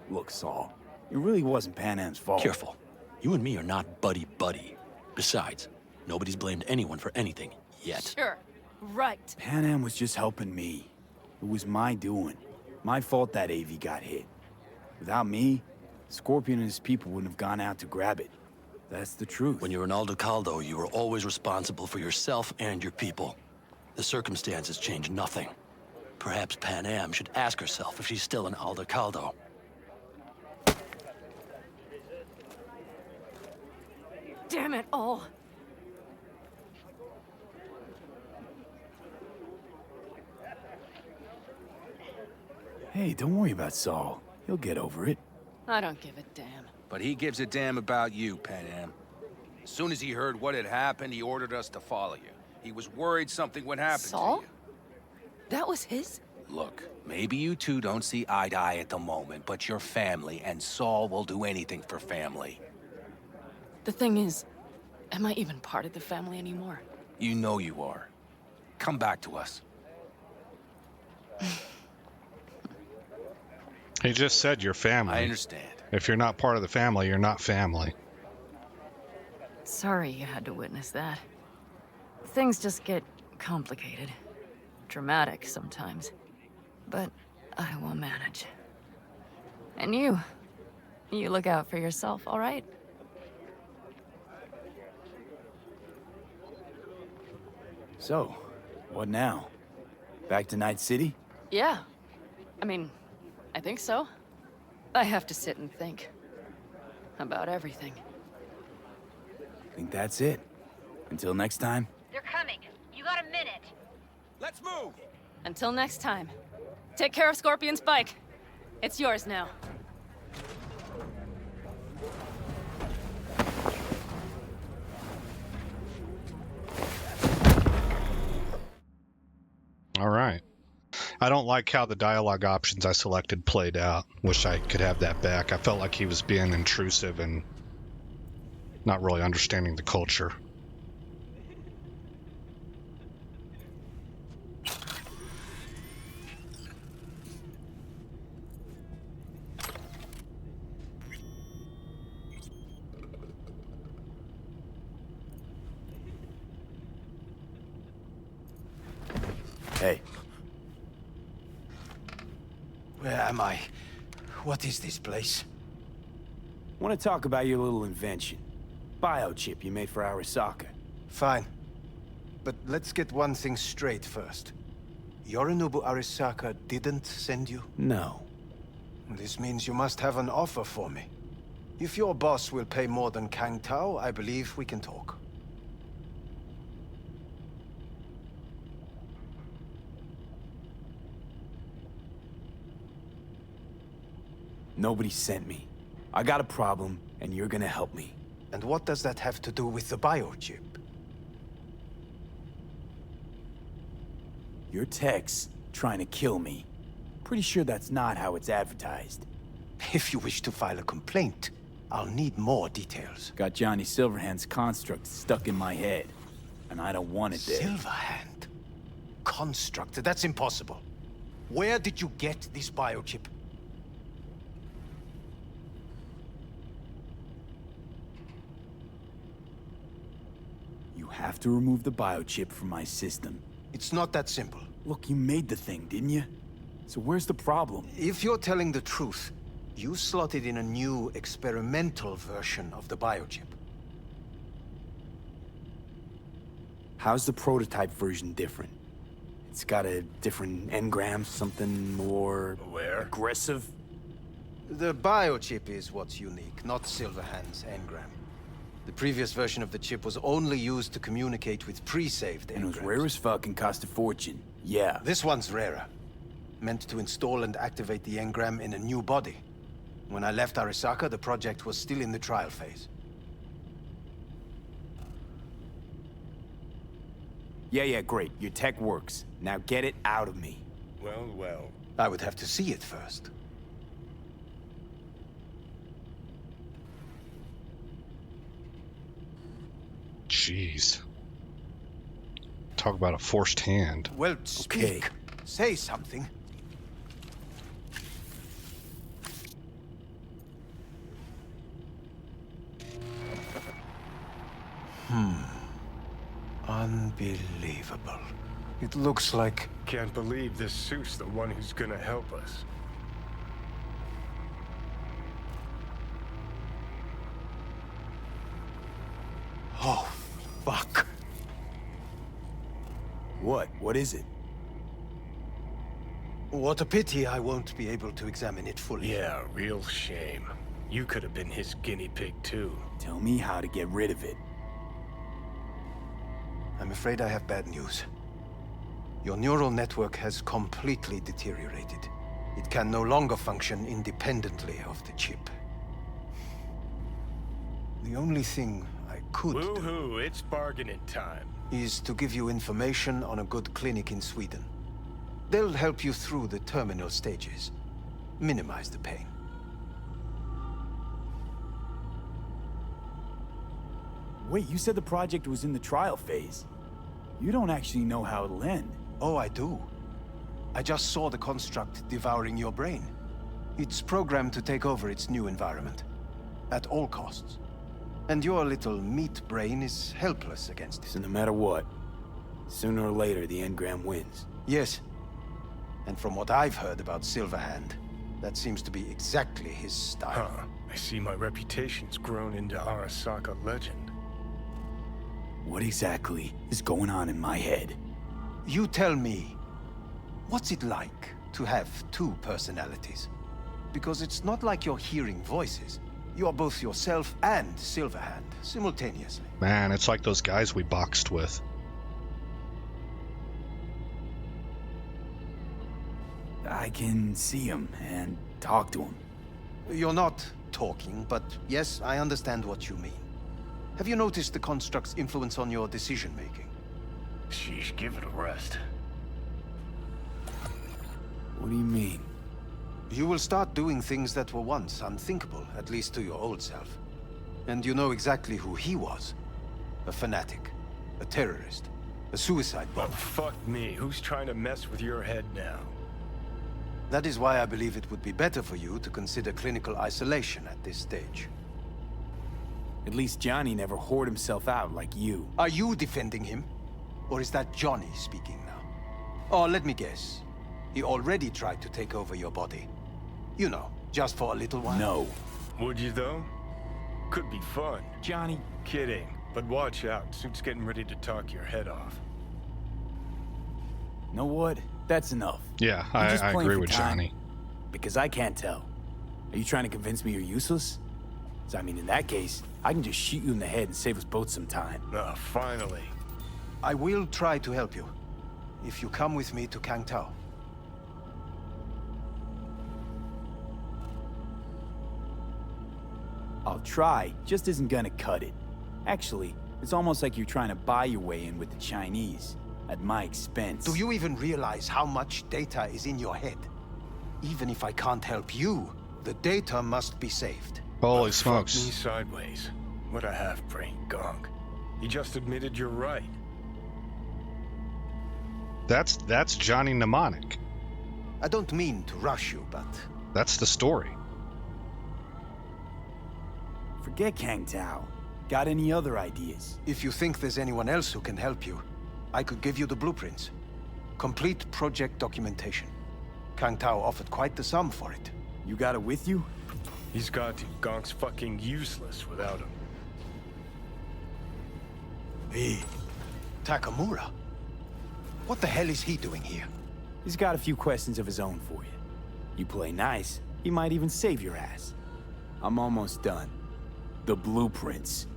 Look, Saul, it really wasn't Pan Am's fault. Careful. You and me are not buddy-buddy. Besides, nobody's blamed anyone for anything, yet. Sure. Right. Pan Am was just helping me. It was my doing. My fault that AV got hit. Without me, Scorpion and his people wouldn't have gone out to grab it. That's the truth. When you're an Aldecaldo, you were always responsible for yourself and your people. The circumstances change nothing. Perhaps Pan Am should ask herself if she's still an Aldecaldo. Damn it all. Hey, don't worry about Saul. He'll get over it. I don't give a damn. But he gives a damn about you, Pan Am. As soon as he heard what had happened, he ordered us to follow you. He was worried something would happen Saul? to you. That was his? Look, maybe you two don't see eye to eye at the moment, but you're family, and Saul will do anything for family. The thing is, am I even part of the family anymore? You know you are. Come back to us. He just said you're family. I understand. If you're not part of the family, you're not family. Sorry you had to witness that. Things just get complicated. Dramatic sometimes. But I will manage. And you look out for yourself, all right? So, what now? Back to Night City? Yeah. I mean, I think so. I have to sit and think. About everything. I think that's it. Until next time. They're coming. You got a minute. Let's move! Until next time. Take care of Scorpion's bike. It's yours now. All right. I don't like how the dialogue options I selected played out. Wish I could have that back. I felt like he was being intrusive and not really understanding the culture. Hey, Where am I? What is this place? want to talk about your little invention. Biochip you made for Arasaka. Fine. But let's get one thing straight first. Yorinobu Arasaka didn't send you? No. This means you must have an offer for me. If your boss will pay more than Kang Tao, I believe we can talk. Nobody sent me. I got a problem, and you're gonna help me. And what does that have to do with the biochip? Your tech's trying to kill me. Pretty sure that's not how it's advertised. If you wish to file a complaint, I'll need more details. Got Johnny Silverhand's construct stuck in my head, and I don't want it there. Silverhand? Construct? That's impossible. Where did you get this biochip? You have to remove the biochip from my system. It's not that simple. Look, you made the thing, didn't you? So where's the problem? If you're telling the truth, you slotted in a new experimental version of the biochip. How's the prototype version different? It's got a different engram, something more... Where? aggressive? The biochip is what's unique, not Silverhand's engram. The previous version of the chip was only used to communicate with pre-saved engrams. And it was rare as fuck and cost a fortune. Yeah. This one's rarer. Meant to install and activate the engram in a new body. When I left Arasaka, the project was still in the trial phase. Yeah, great. Your tech works. Now get it out of me. Well, well. I would have to see it first. Jeez. Talk about a forced hand. Well, speak. Okay. Say something. Unbelievable. It looks like... Can't believe this suit's the one who's gonna help us. Oh, fuck. What? What is it? What a pity I won't be able to examine it fully. Yeah, real shame. You could have been his guinea pig, too. Tell me how to get rid of it. I'm afraid I have bad news. Your neural network has completely deteriorated. It can no longer function independently of the chip. The only thing I could do Woohoo, it's bargaining time. is to give you information on a good clinic in Sweden. They'll help you through the terminal stages. Minimize the pain. Wait, you said the project was in the trial phase. You don't actually know how it'll end. Oh, I do. I just saw the construct devouring your brain. It's programmed to take over its new environment. At all costs. And your little meat brain is helpless against it. So no matter what, sooner or later the engram wins. Yes. And from what I've heard about Silverhand, that seems to be exactly his style. Huh. I see my reputation's grown into Arasaka legend. What exactly is going on in my head? You tell me, what's it like to have two personalities? Because it's not like you're hearing voices. You're both yourself and Silverhand, simultaneously. Man, it's like those guys we boxed with. I can see him and talk to him. You're not talking, but yes, I understand what you mean. Have you noticed the construct's influence on your decision-making? Sheesh, give it a rest. What do you mean? You will start doing things that were once unthinkable, at least to your old self. And you know exactly who he was. A fanatic, a terrorist, a suicide But bomber. fuck me, who's trying to mess with your head now? That is why I believe it would be better for you to consider clinical isolation at this stage. At least Johnny never whored himself out like you. Are you defending him? Or is that Johnny speaking now? Oh, let me guess. He already tried to take over your body. You know, just for a little while. No. Would you, though? Could be fun. Johnny, Kidding. But watch out, Suit's getting ready to talk your head off. know what? That's enough. Yeah, You're just I playing agree for with time. Johnny. Because I can't tell. Are you trying to convince me you're useless? So, I mean, in that case, I can just shoot you in the head and save us both some time. Ah, finally. I will try to help you, if you come with me to Kang Tao. I'll try, just isn't gonna cut it. Actually, it's almost like you're trying to buy your way in with the Chinese, at my expense. Do you even realize how much data is in your head? Even if I can't help you, the data must be saved. Holy Fuck me smokes. sideways. What a half-brained gong. He just admitted you're right. That's Johnny Mnemonic. I don't mean to rush you, but That's the story. Forget Kang Tao. Got any other ideas? if you think there's anyone else who can help you, I could give you the blueprints. Complete project documentation. Kang Tao offered quite the sum for it. You got it with you? He's got to. Gong's fucking useless without him. V. Takamura? What the hell is he doing here? He's got a few questions of his own for you. You play nice, he might even save your ass. I'm almost done. The blueprints.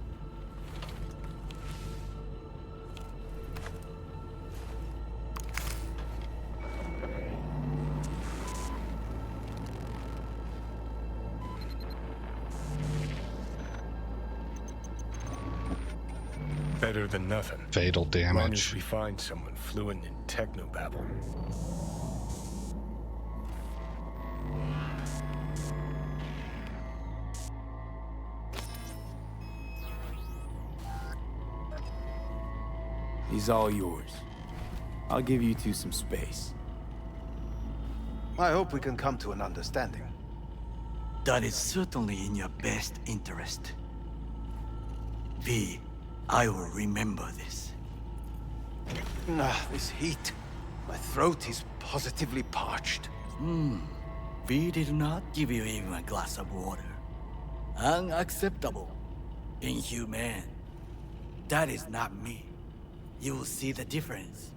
Better than nothing. Fatal As long as damage. we find someone fluent in technobabble. He's all yours. I'll give you two some space. I hope we can come to an understanding. That is certainly in your best interest. V, I will remember this. This heat. My throat is positively parched. V did not give you even a glass of water. Unacceptable. Inhumane. That is not me. You will see the difference.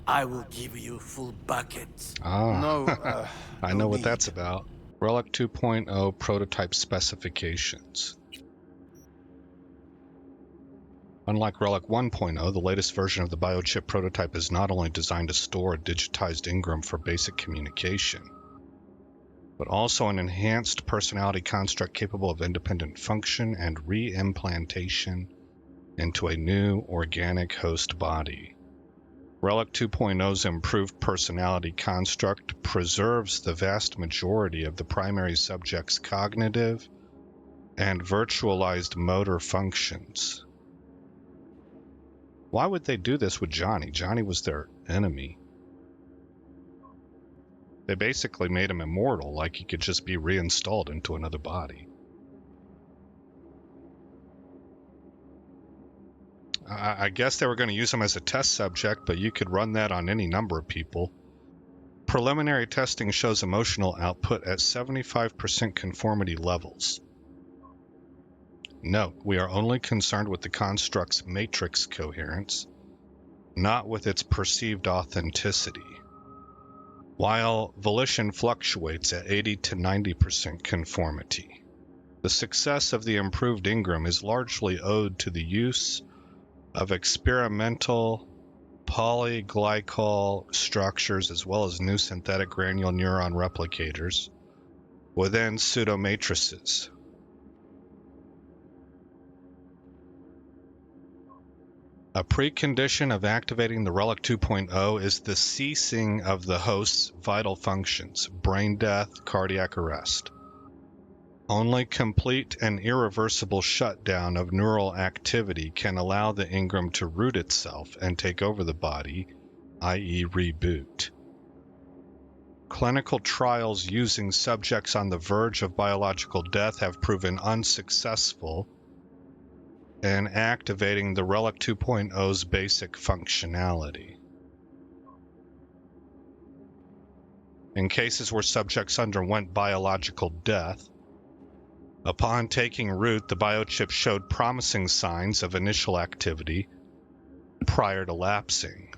I will give you full buckets. Ah. No, I no know what need. that's about. Relic 2.0 prototype specifications. Unlike Relic 1.0, the latest version of the biochip prototype is not only designed to store a digitized engram for basic communication, but also an enhanced personality construct capable of independent function and re-implantation into a new organic host body. Relic 2.0's improved personality construct preserves the vast majority of the primary subject's cognitive and virtualized motor functions. Why would they do this with Johnny? Johnny was their enemy. They basically made him immortal, like he could just be reinstalled into another body. I guess they were going to use him as a test subject, but you could run that on any number of people. Preliminary testing shows emotional output at 75% conformity levels. Note, we are only concerned with the construct's matrix coherence, not with its perceived authenticity. While volition fluctuates at 80 to 90% conformity, the success of the improved engram is largely owed to the use of experimental polyglycol structures as well as new synthetic granule neuron replicators within pseudomatrices. A precondition of activating the Relic 2.0 is the ceasing of the host's vital functions, brain death, cardiac arrest. Only complete and irreversible shutdown of neural activity can allow the engram to root itself and take over the body, i.e. reboot. Clinical trials using subjects on the verge of biological death have proven unsuccessful in activating the Relic 2.0's basic functionality. In cases where subjects underwent biological death, upon taking root, the biochip showed promising signs of initial activity prior to lapsing.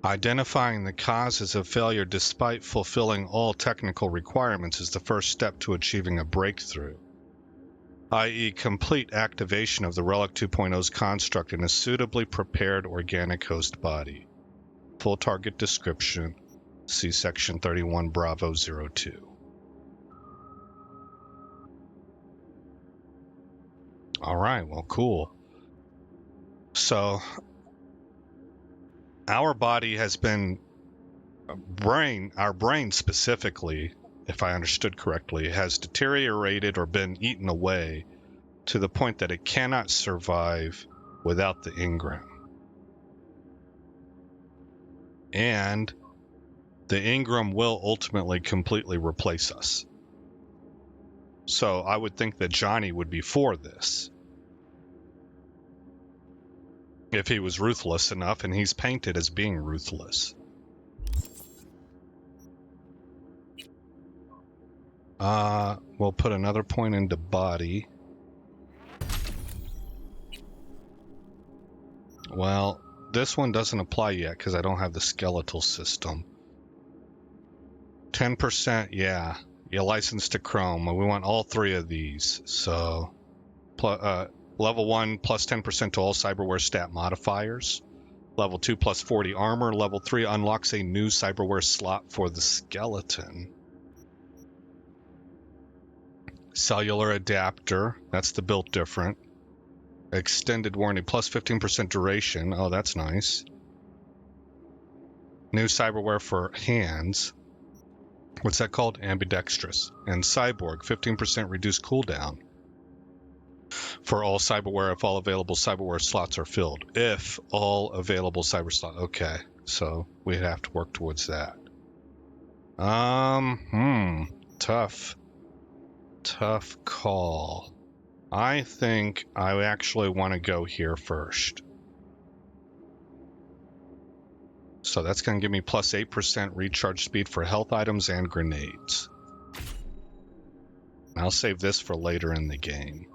Identifying the causes of failure despite fulfilling all technical requirements is the first step to achieving a breakthrough, i.e. complete activation of the Relic 2.0's construct in a suitably prepared organic host body. Full target description, see section 31 Bravo 02. Alright, well, cool. So, our body has been, our brain specifically, if I understood correctly, has deteriorated or been eaten away to the point that it cannot survive without the engram. And the engram will ultimately completely replace us. So I would think that Johnny would be for this. If he was ruthless enough, and he's painted as being ruthless. We'll put another point into body. Well, this one doesn't apply yet because I don't have the skeletal system. 10%, yeah. You're licensed to Chrome. We want all three of these. So, level 1 plus 10% to all cyberware stat modifiers. Level 2 plus 40 armor. Level 3 unlocks a new cyberware slot for the skeleton. Cellular adapter. That's the built different. Extended warranty plus 15% duration. Oh, that's nice. New cyberware for hands. What's that called? Ambidextrous. And cyborg. 15% reduced cooldown. For all cyberware if all available cyberware slots are filled. If all available cyber slots. Okay. So we'd have to work towards that. Tough call. I think I actually want to go here first. So that's going to give me plus 8% recharge speed for health items and grenades. I'll save this for later in the game.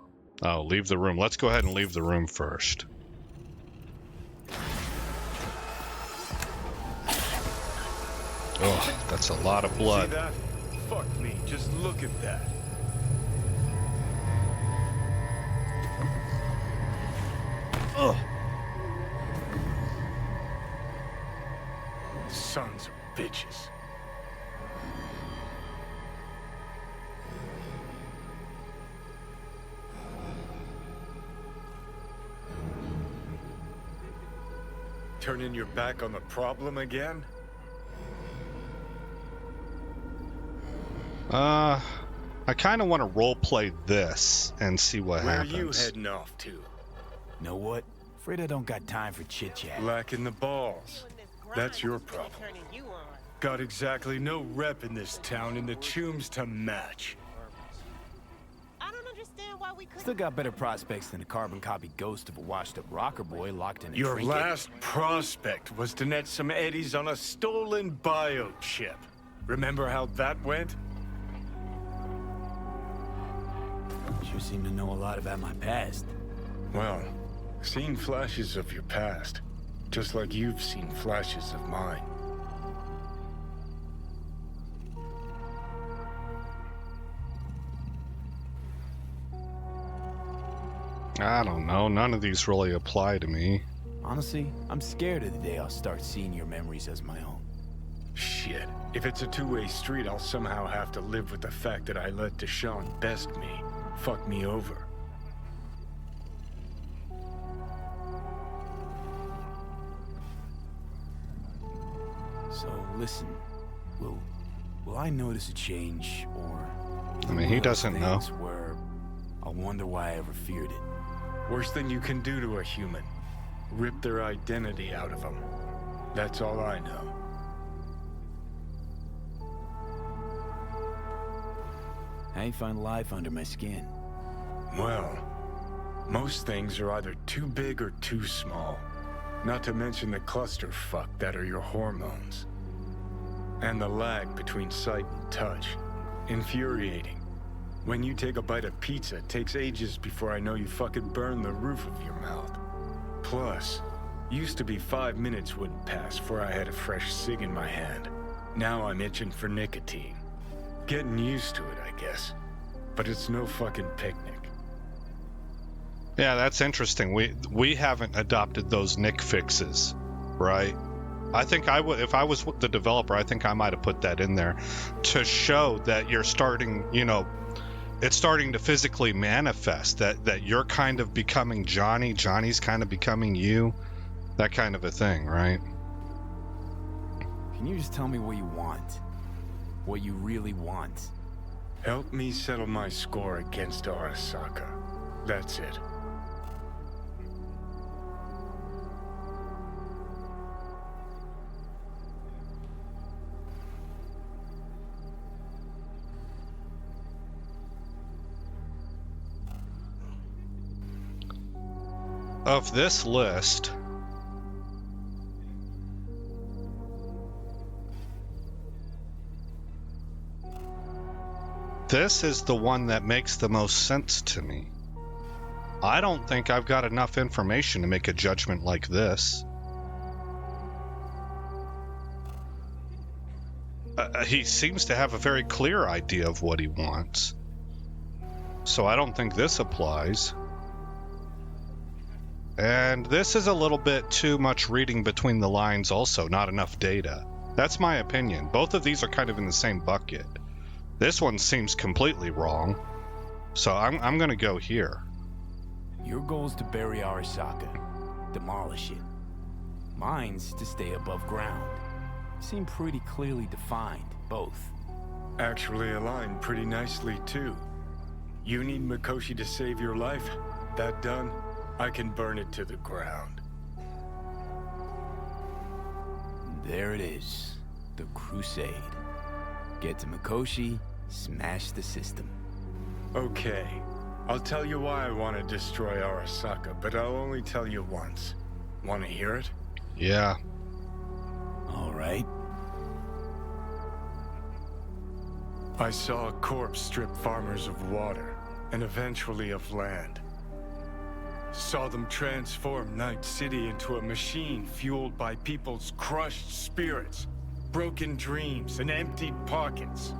Oh, leave the room. Let's go ahead and leave the room first. Oh, that's a lot of blood. See that? Fuck me. Just look at that. Ugh. Sons of bitches. Turning your back on the problem again? I kind of want to roleplay this and see what happens. Where are you heading off to? Know what? Afraid I don't got time for chit-chat. Lacking the balls. That's your problem. Got exactly no rep in this town and the chooms to match. I don't understand why we couldn't... Still got better prospects than a carbon copy ghost of a washed-up rocker boy locked in a Your trinket. last prospect was to net some eddies on a stolen biochip. Remember how that went? Sure seem to know a lot about my past. Well, seen flashes of your past, just like you've seen flashes of mine. I don't know. None of these really apply to me. Honestly, I'm scared of the day I'll start seeing your memories as my own. Shit. If it's a two-way street, I'll somehow have to live with the fact that I let Deshaun best me, fuck me over. So, listen, will I notice a change, or... I mean, he doesn't know. Where I'll wonder why I ever feared it. Worst thing you can do to a human. Rip their identity out of them. That's all I know. How you find life under my skin? Well, most things are either too big or too small. Not to mention the clusterfuck that are your hormones. And the lag between sight and touch. Infuriating. When you take a bite of pizza, it takes ages before I know you fucking burn the roof of your mouth. Plus, Used to be 5 minutes wouldn't pass before I had a fresh cig in my hand. Now I'm itching for nicotine. Getting used to it, I guess. But it's no fucking picnic. Yeah, that's interesting. We haven't adopted those Nick fixes, right? I think I would, if I was the developer, I think I might have put that in there to show that you're starting, you know, it's starting to physically manifest, that you're kind of becoming Johnny, Johnny's kind of becoming you, that kind of a thing, right? Can you just tell me what you want? What you really want? Help me settle my score against Arasaka. That's it. Of this list, this is the one that makes the most sense to me. I don't think I've got enough information to make a judgment like this. He seems to have a very clear idea of what he wants. So I don't think this applies. And this is a little bit too much reading between the lines also, not enough data. That's my opinion. Both of these are kind of in the same bucket. This one seems completely wrong. So I'm going to go here. Your goal's to bury Arasaka, demolish it. Mine's to stay above ground. Seem pretty clearly defined, both. Actually aligned pretty nicely, too. You need Mikoshi to save your life? That done? I can burn it to the ground. There it is. The Crusade. Get to Mikoshi, smash the system. Okay. I'll tell you why I want to destroy Arasaka, but I'll only tell you once. Want to hear it? Yeah. All right. I saw a corpse strip farmers of water, and eventually of land. Saw them transform Night City into a machine fueled by people's crushed spirits, broken dreams, and emptied pockets.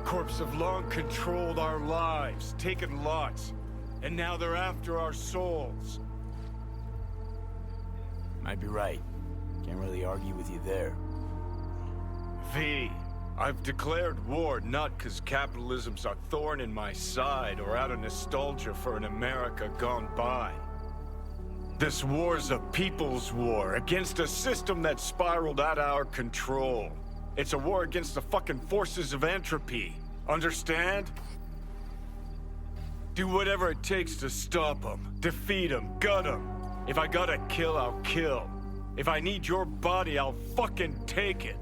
Corps have long controlled our lives, taken lots, and now they're after our souls. Might be right. Can't really argue with you there. V, I've declared war not because capitalism's a thorn in my side or out of nostalgia for an America gone by. This war's a people's war against a system that spiraled out of our control. It's a war against the fucking forces of entropy. Understand? Do whatever it takes to stop them, defeat them, gut them. If I gotta kill, I'll kill. If I need your body, I'll fucking take it.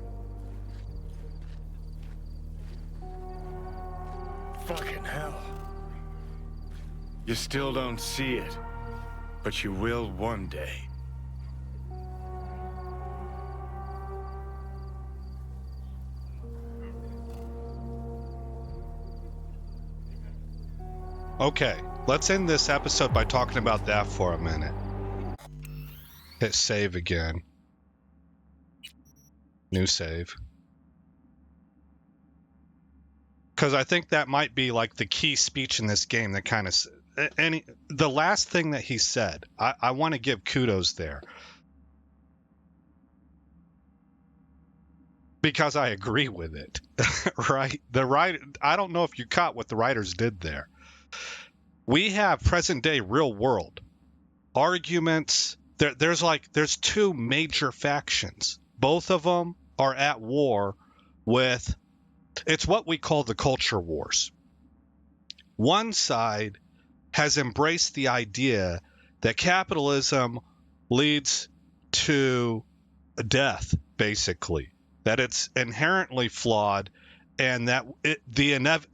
Fucking hell. You still don't see it, but you will one day. Okay, let's end this episode by talking about that for a minute. Hit save again. New save. Because I think that might be like the key speech in this game that kind of... the last thing that he said, I want to give kudos there. Because I agree with it, right? I don't know if you caught what the writers did there. We have present day real world arguments. There's two major factions. Both of them are at war with, it's what we call the culture wars. One side has embraced the idea that capitalism leads to death, basically, that it's inherently flawed, and that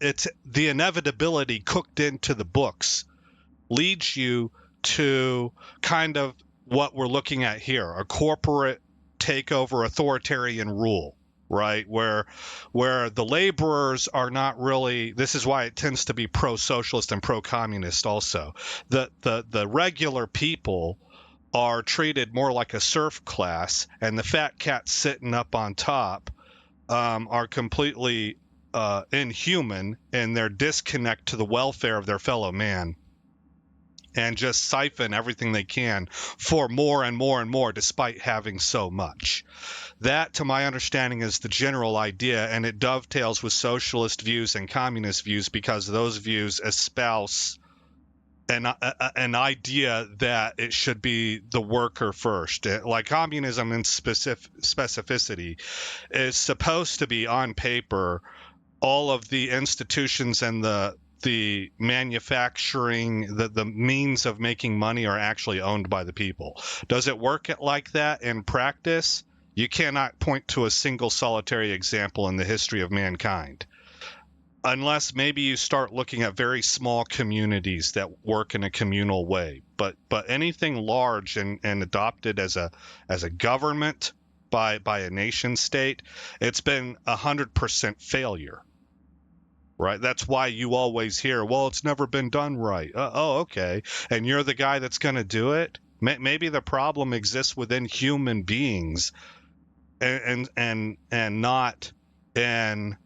it's the inevitability cooked into the books leads you to kind of what we're looking at here, a corporate takeover, authoritarian rule, right? Where the laborers are not really, this is why it tends to be pro-socialist and pro-communist also. The regular people are treated more like a serf class, and the fat cats sitting up on top are completely inhuman in their disconnect to the welfare of their fellow man, and just siphon everything they can for more and more and more, despite having so much. That, to my understanding, is the general idea, and it dovetails with socialist views and communist views, because those views espouse an idea that it should be the worker first. Like communism in specificity is supposed to be, on paper, all of the institutions and the manufacturing, the means of making money are actually owned by the people. Does it work like that in practice? You cannot point to a single solitary example in the history of mankind, unless maybe you start looking at very small communities that work in a communal way. But anything large and adopted as a government by a nation state, it's been 100% failure. Right? That's why you always hear, well, it's never been done right. Oh, okay. And you're the guy that's going to do it? Maybe the problem exists within human beings and not in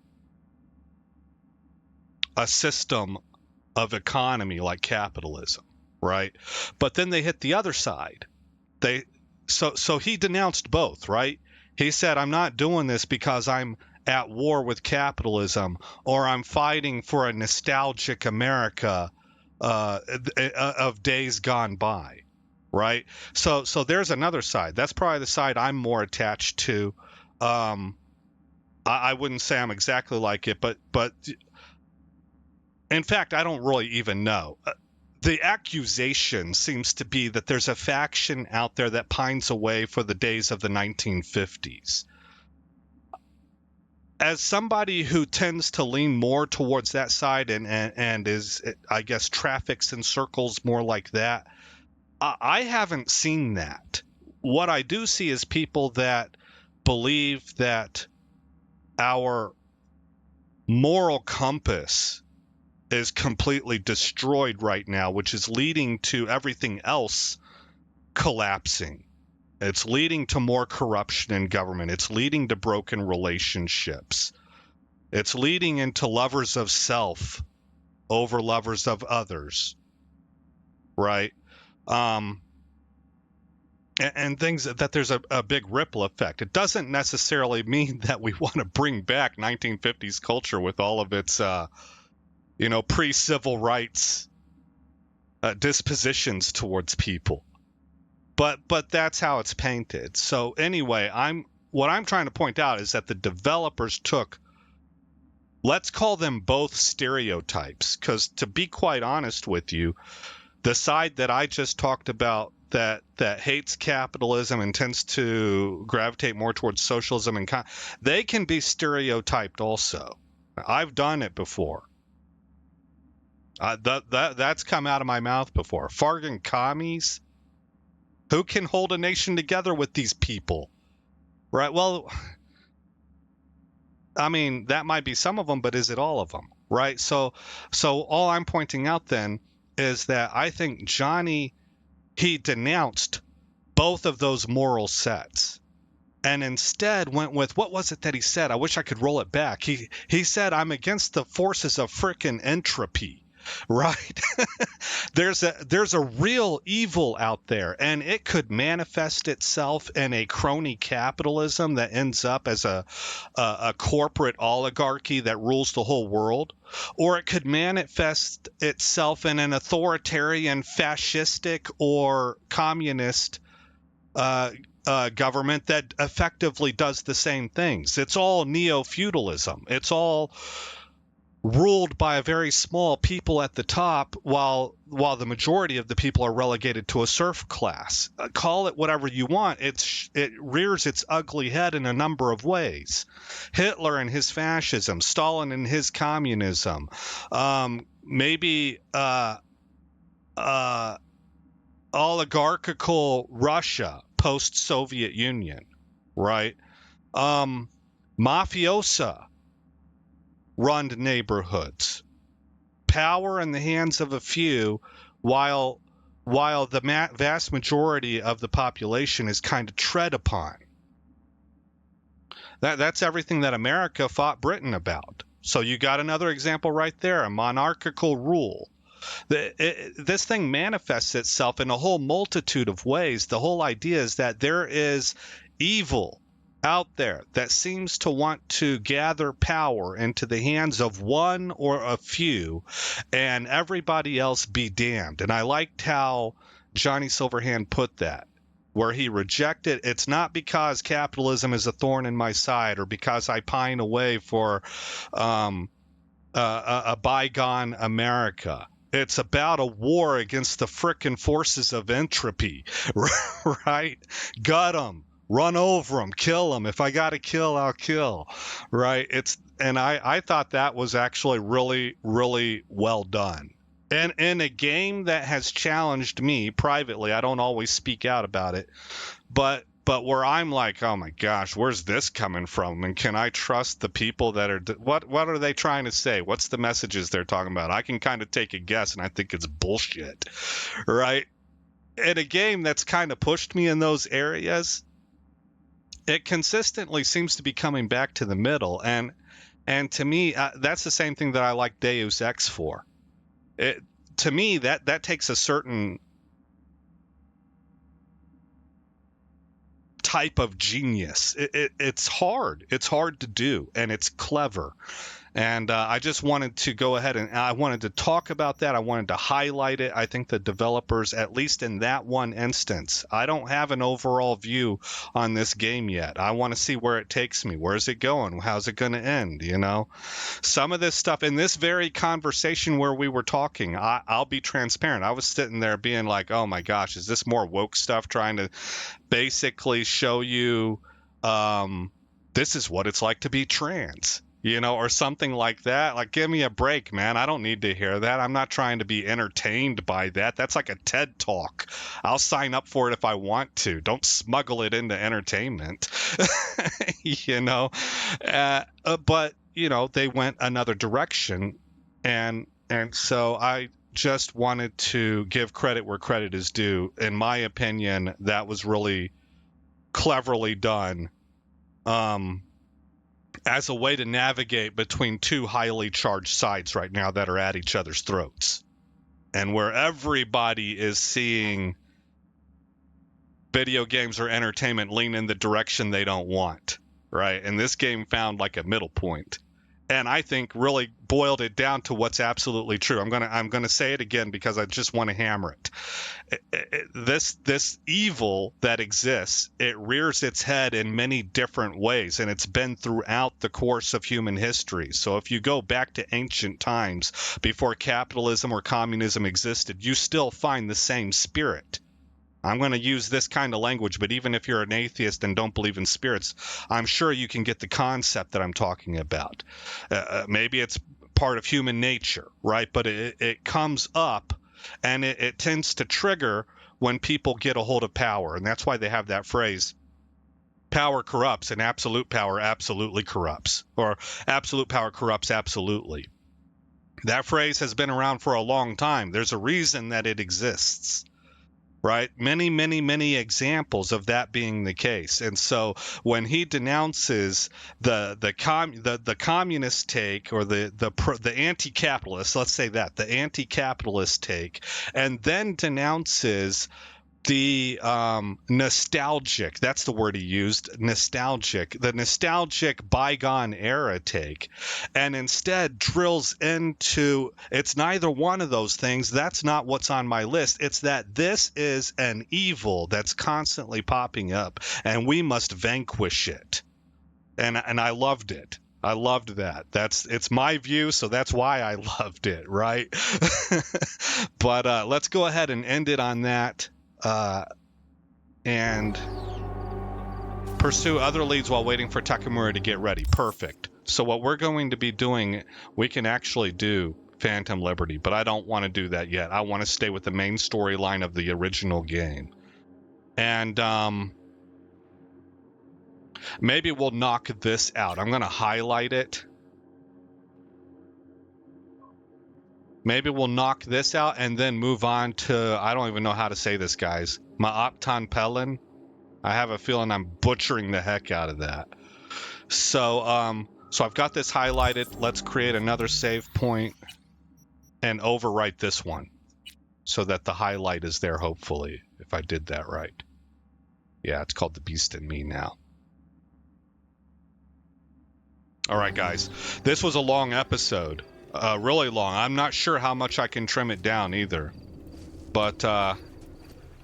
a system of economy like capitalism, right? But then they hit the other side. So he denounced both, right? He said, I'm not doing this because I'm at war with capitalism, or I'm fighting for a nostalgic America of days gone by, right? So there's another side. That's probably the side I'm more attached to. I wouldn't say I'm exactly like it, but in fact, I don't really even know. The accusation seems to be that there's a faction out there that pines away for the days of the 1950s. As somebody who tends to lean more towards that side and is, I guess, traffics in circles more like that, I haven't seen that. What I do see is people that believe that our moral compass is completely destroyed right now, which is leading to everything else collapsing. It's leading to more corruption in government. It's leading to broken relationships. It's leading into lovers of self over lovers of others, right? And things that there's a big ripple effect. It doesn't necessarily mean that we want to bring back 1950s culture with all of its, pre-civil rights dispositions towards people. But that's how it's painted. So anyway, what I'm trying to point out is that the developers took, let's call them both stereotypes, because to be quite honest with you, the side that I just talked about that hates capitalism and tends to gravitate more towards socialism and they can be stereotyped also. I've done it before. That's come out of my mouth before. Fargan commies. Who can hold a nation together with these people? Right? Well, I mean, that might be some of them, but is it all of them? Right? So all I'm pointing out then is that I think Johnny, he denounced both of those moral sets and instead went with, what was it that he said? I wish I could roll it back. He said, I'm against the forces of frickin' entropy. Right? There's a real evil out there, and it could manifest itself in a crony capitalism that ends up as a corporate oligarchy that rules the whole world, or it could manifest itself in an authoritarian, fascistic, or communist government that effectively does the same things. It's all neo-feudalism. It's all ruled by a very small people at the top, while the majority of the people are relegated to a serf class. Call it whatever you want. It rears its ugly head in a number of ways. Hitler and his fascism, Stalin and his communism, maybe oligarchical Russia post-Soviet Union, right? Mafiosa run neighborhoods. Power in the hands of a few, while the vast majority of the population is kind of tread upon. That's everything that America fought Britain about. So you got another example right there, a monarchical rule. This thing manifests itself in a whole multitude of ways. The whole idea is that there is evil out there that seems to want to gather power into the hands of one or a few, and everybody else be damned. And I liked how Johnny Silverhand put that, where he rejected, it's not because capitalism is a thorn in my side or because I pine away for a bygone America. It's about a war against the frickin' forces of entropy, right? Gut them, run over them, kill them. If I got to kill, I'll kill, right? I thought that was actually really, really well done. And in a game that has challenged me privately, I don't always speak out about it, but where I'm like, oh my gosh, where's this coming from? And can I trust the people that are, what are they trying to say? What's the messages they're talking about? I can kind of take a guess, and I think it's bullshit, right? In a game that's kind of pushed me in those areas, it consistently seems to be coming back to the middle. And to me, that's the same thing that I like Deus Ex for. To me, that takes a certain type of genius. It's hard to do, and it's clever. And I just wanted to go ahead and I wanted to talk about that. I wanted to highlight it. I think the developers, at least in that one instance, I don't have an overall view on this game yet. I want to see where it takes me. Where's it going? How's it going to end? You know, some of this stuff in this very conversation where we were talking, I'll be transparent. I was sitting there being like, oh my gosh, is this more woke stuff trying to basically show you this is what it's like to be trans? You know, or something like that. Like, give me a break, man. I don't need to hear that. I'm not trying to be entertained by that. That's like a TED Talk. I'll sign up for it if I want to. Don't smuggle it into entertainment. You know, but you know, they went another direction, and so I just wanted to give credit where credit is due. In my opinion, that was really cleverly done. As a way to navigate between two highly charged sides right now that are at each other's throats, and where everybody is seeing video games or entertainment lean in the direction they don't want, right? And this game found like a middle point, and I think really boiled it down to what's absolutely true. I'm gonna say it again because I just want to hammer it. This evil that exists, it rears its head in many different ways, and it's been throughout the course of human history. So if you go back to ancient times before capitalism or communism existed, you still find the same spirit. I'm going to use this kind of language, but even if you're an atheist and don't believe in spirits, I'm sure you can get the concept that I'm talking about. Maybe it's part of human nature, right? But it comes up, and it tends to trigger when people get a hold of power. And that's why they have that phrase, power corrupts, and absolute power absolutely corrupts, or absolute power corrupts absolutely. That phrase has been around for a long time. There's a reason that it exists. Right? Many, many, many examples of that being the case. And so when he denounces the communist take, or the anti-capitalist, let's say that, the anti-capitalist take, and then denounces the nostalgic, that's the word he used, the nostalgic bygone era take, and instead drills into, it's neither one of those things, that's not what's on my list, it's that this is an evil that's constantly popping up, and we must vanquish it. And I loved it. I loved that. It's my view, so that's why I loved it, right? But let's go ahead and end it on that. And pursue other leads while waiting for Takamura to get ready. Perfect. So what we're going to be doing, we can actually do Phantom Liberty, but I don't want to do that yet. I want to stay with the main storyline of the original game. And Maybe we'll knock this out. I'm going to highlight it. Maybe we'll knock this out and then move on to, I don't even know how to say this, guys. Maopton Pelin. I have a feeling I'm butchering the heck out of that. So, so I've got this highlighted. Let's create another save point and overwrite this one so that the highlight is there, hopefully, if I did that right. Yeah, it's called The Beast in Me now. All right, guys. This was a long episode. Really long. I'm not sure how much I can trim it down either. But,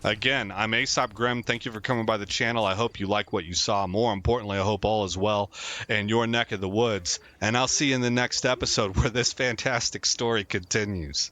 again, I'm Aesop Grimm. Thank you for coming by the channel. I hope you like what you saw. More importantly, I hope all is well in your neck of the woods. And I'll see you in the next episode where this fantastic story continues.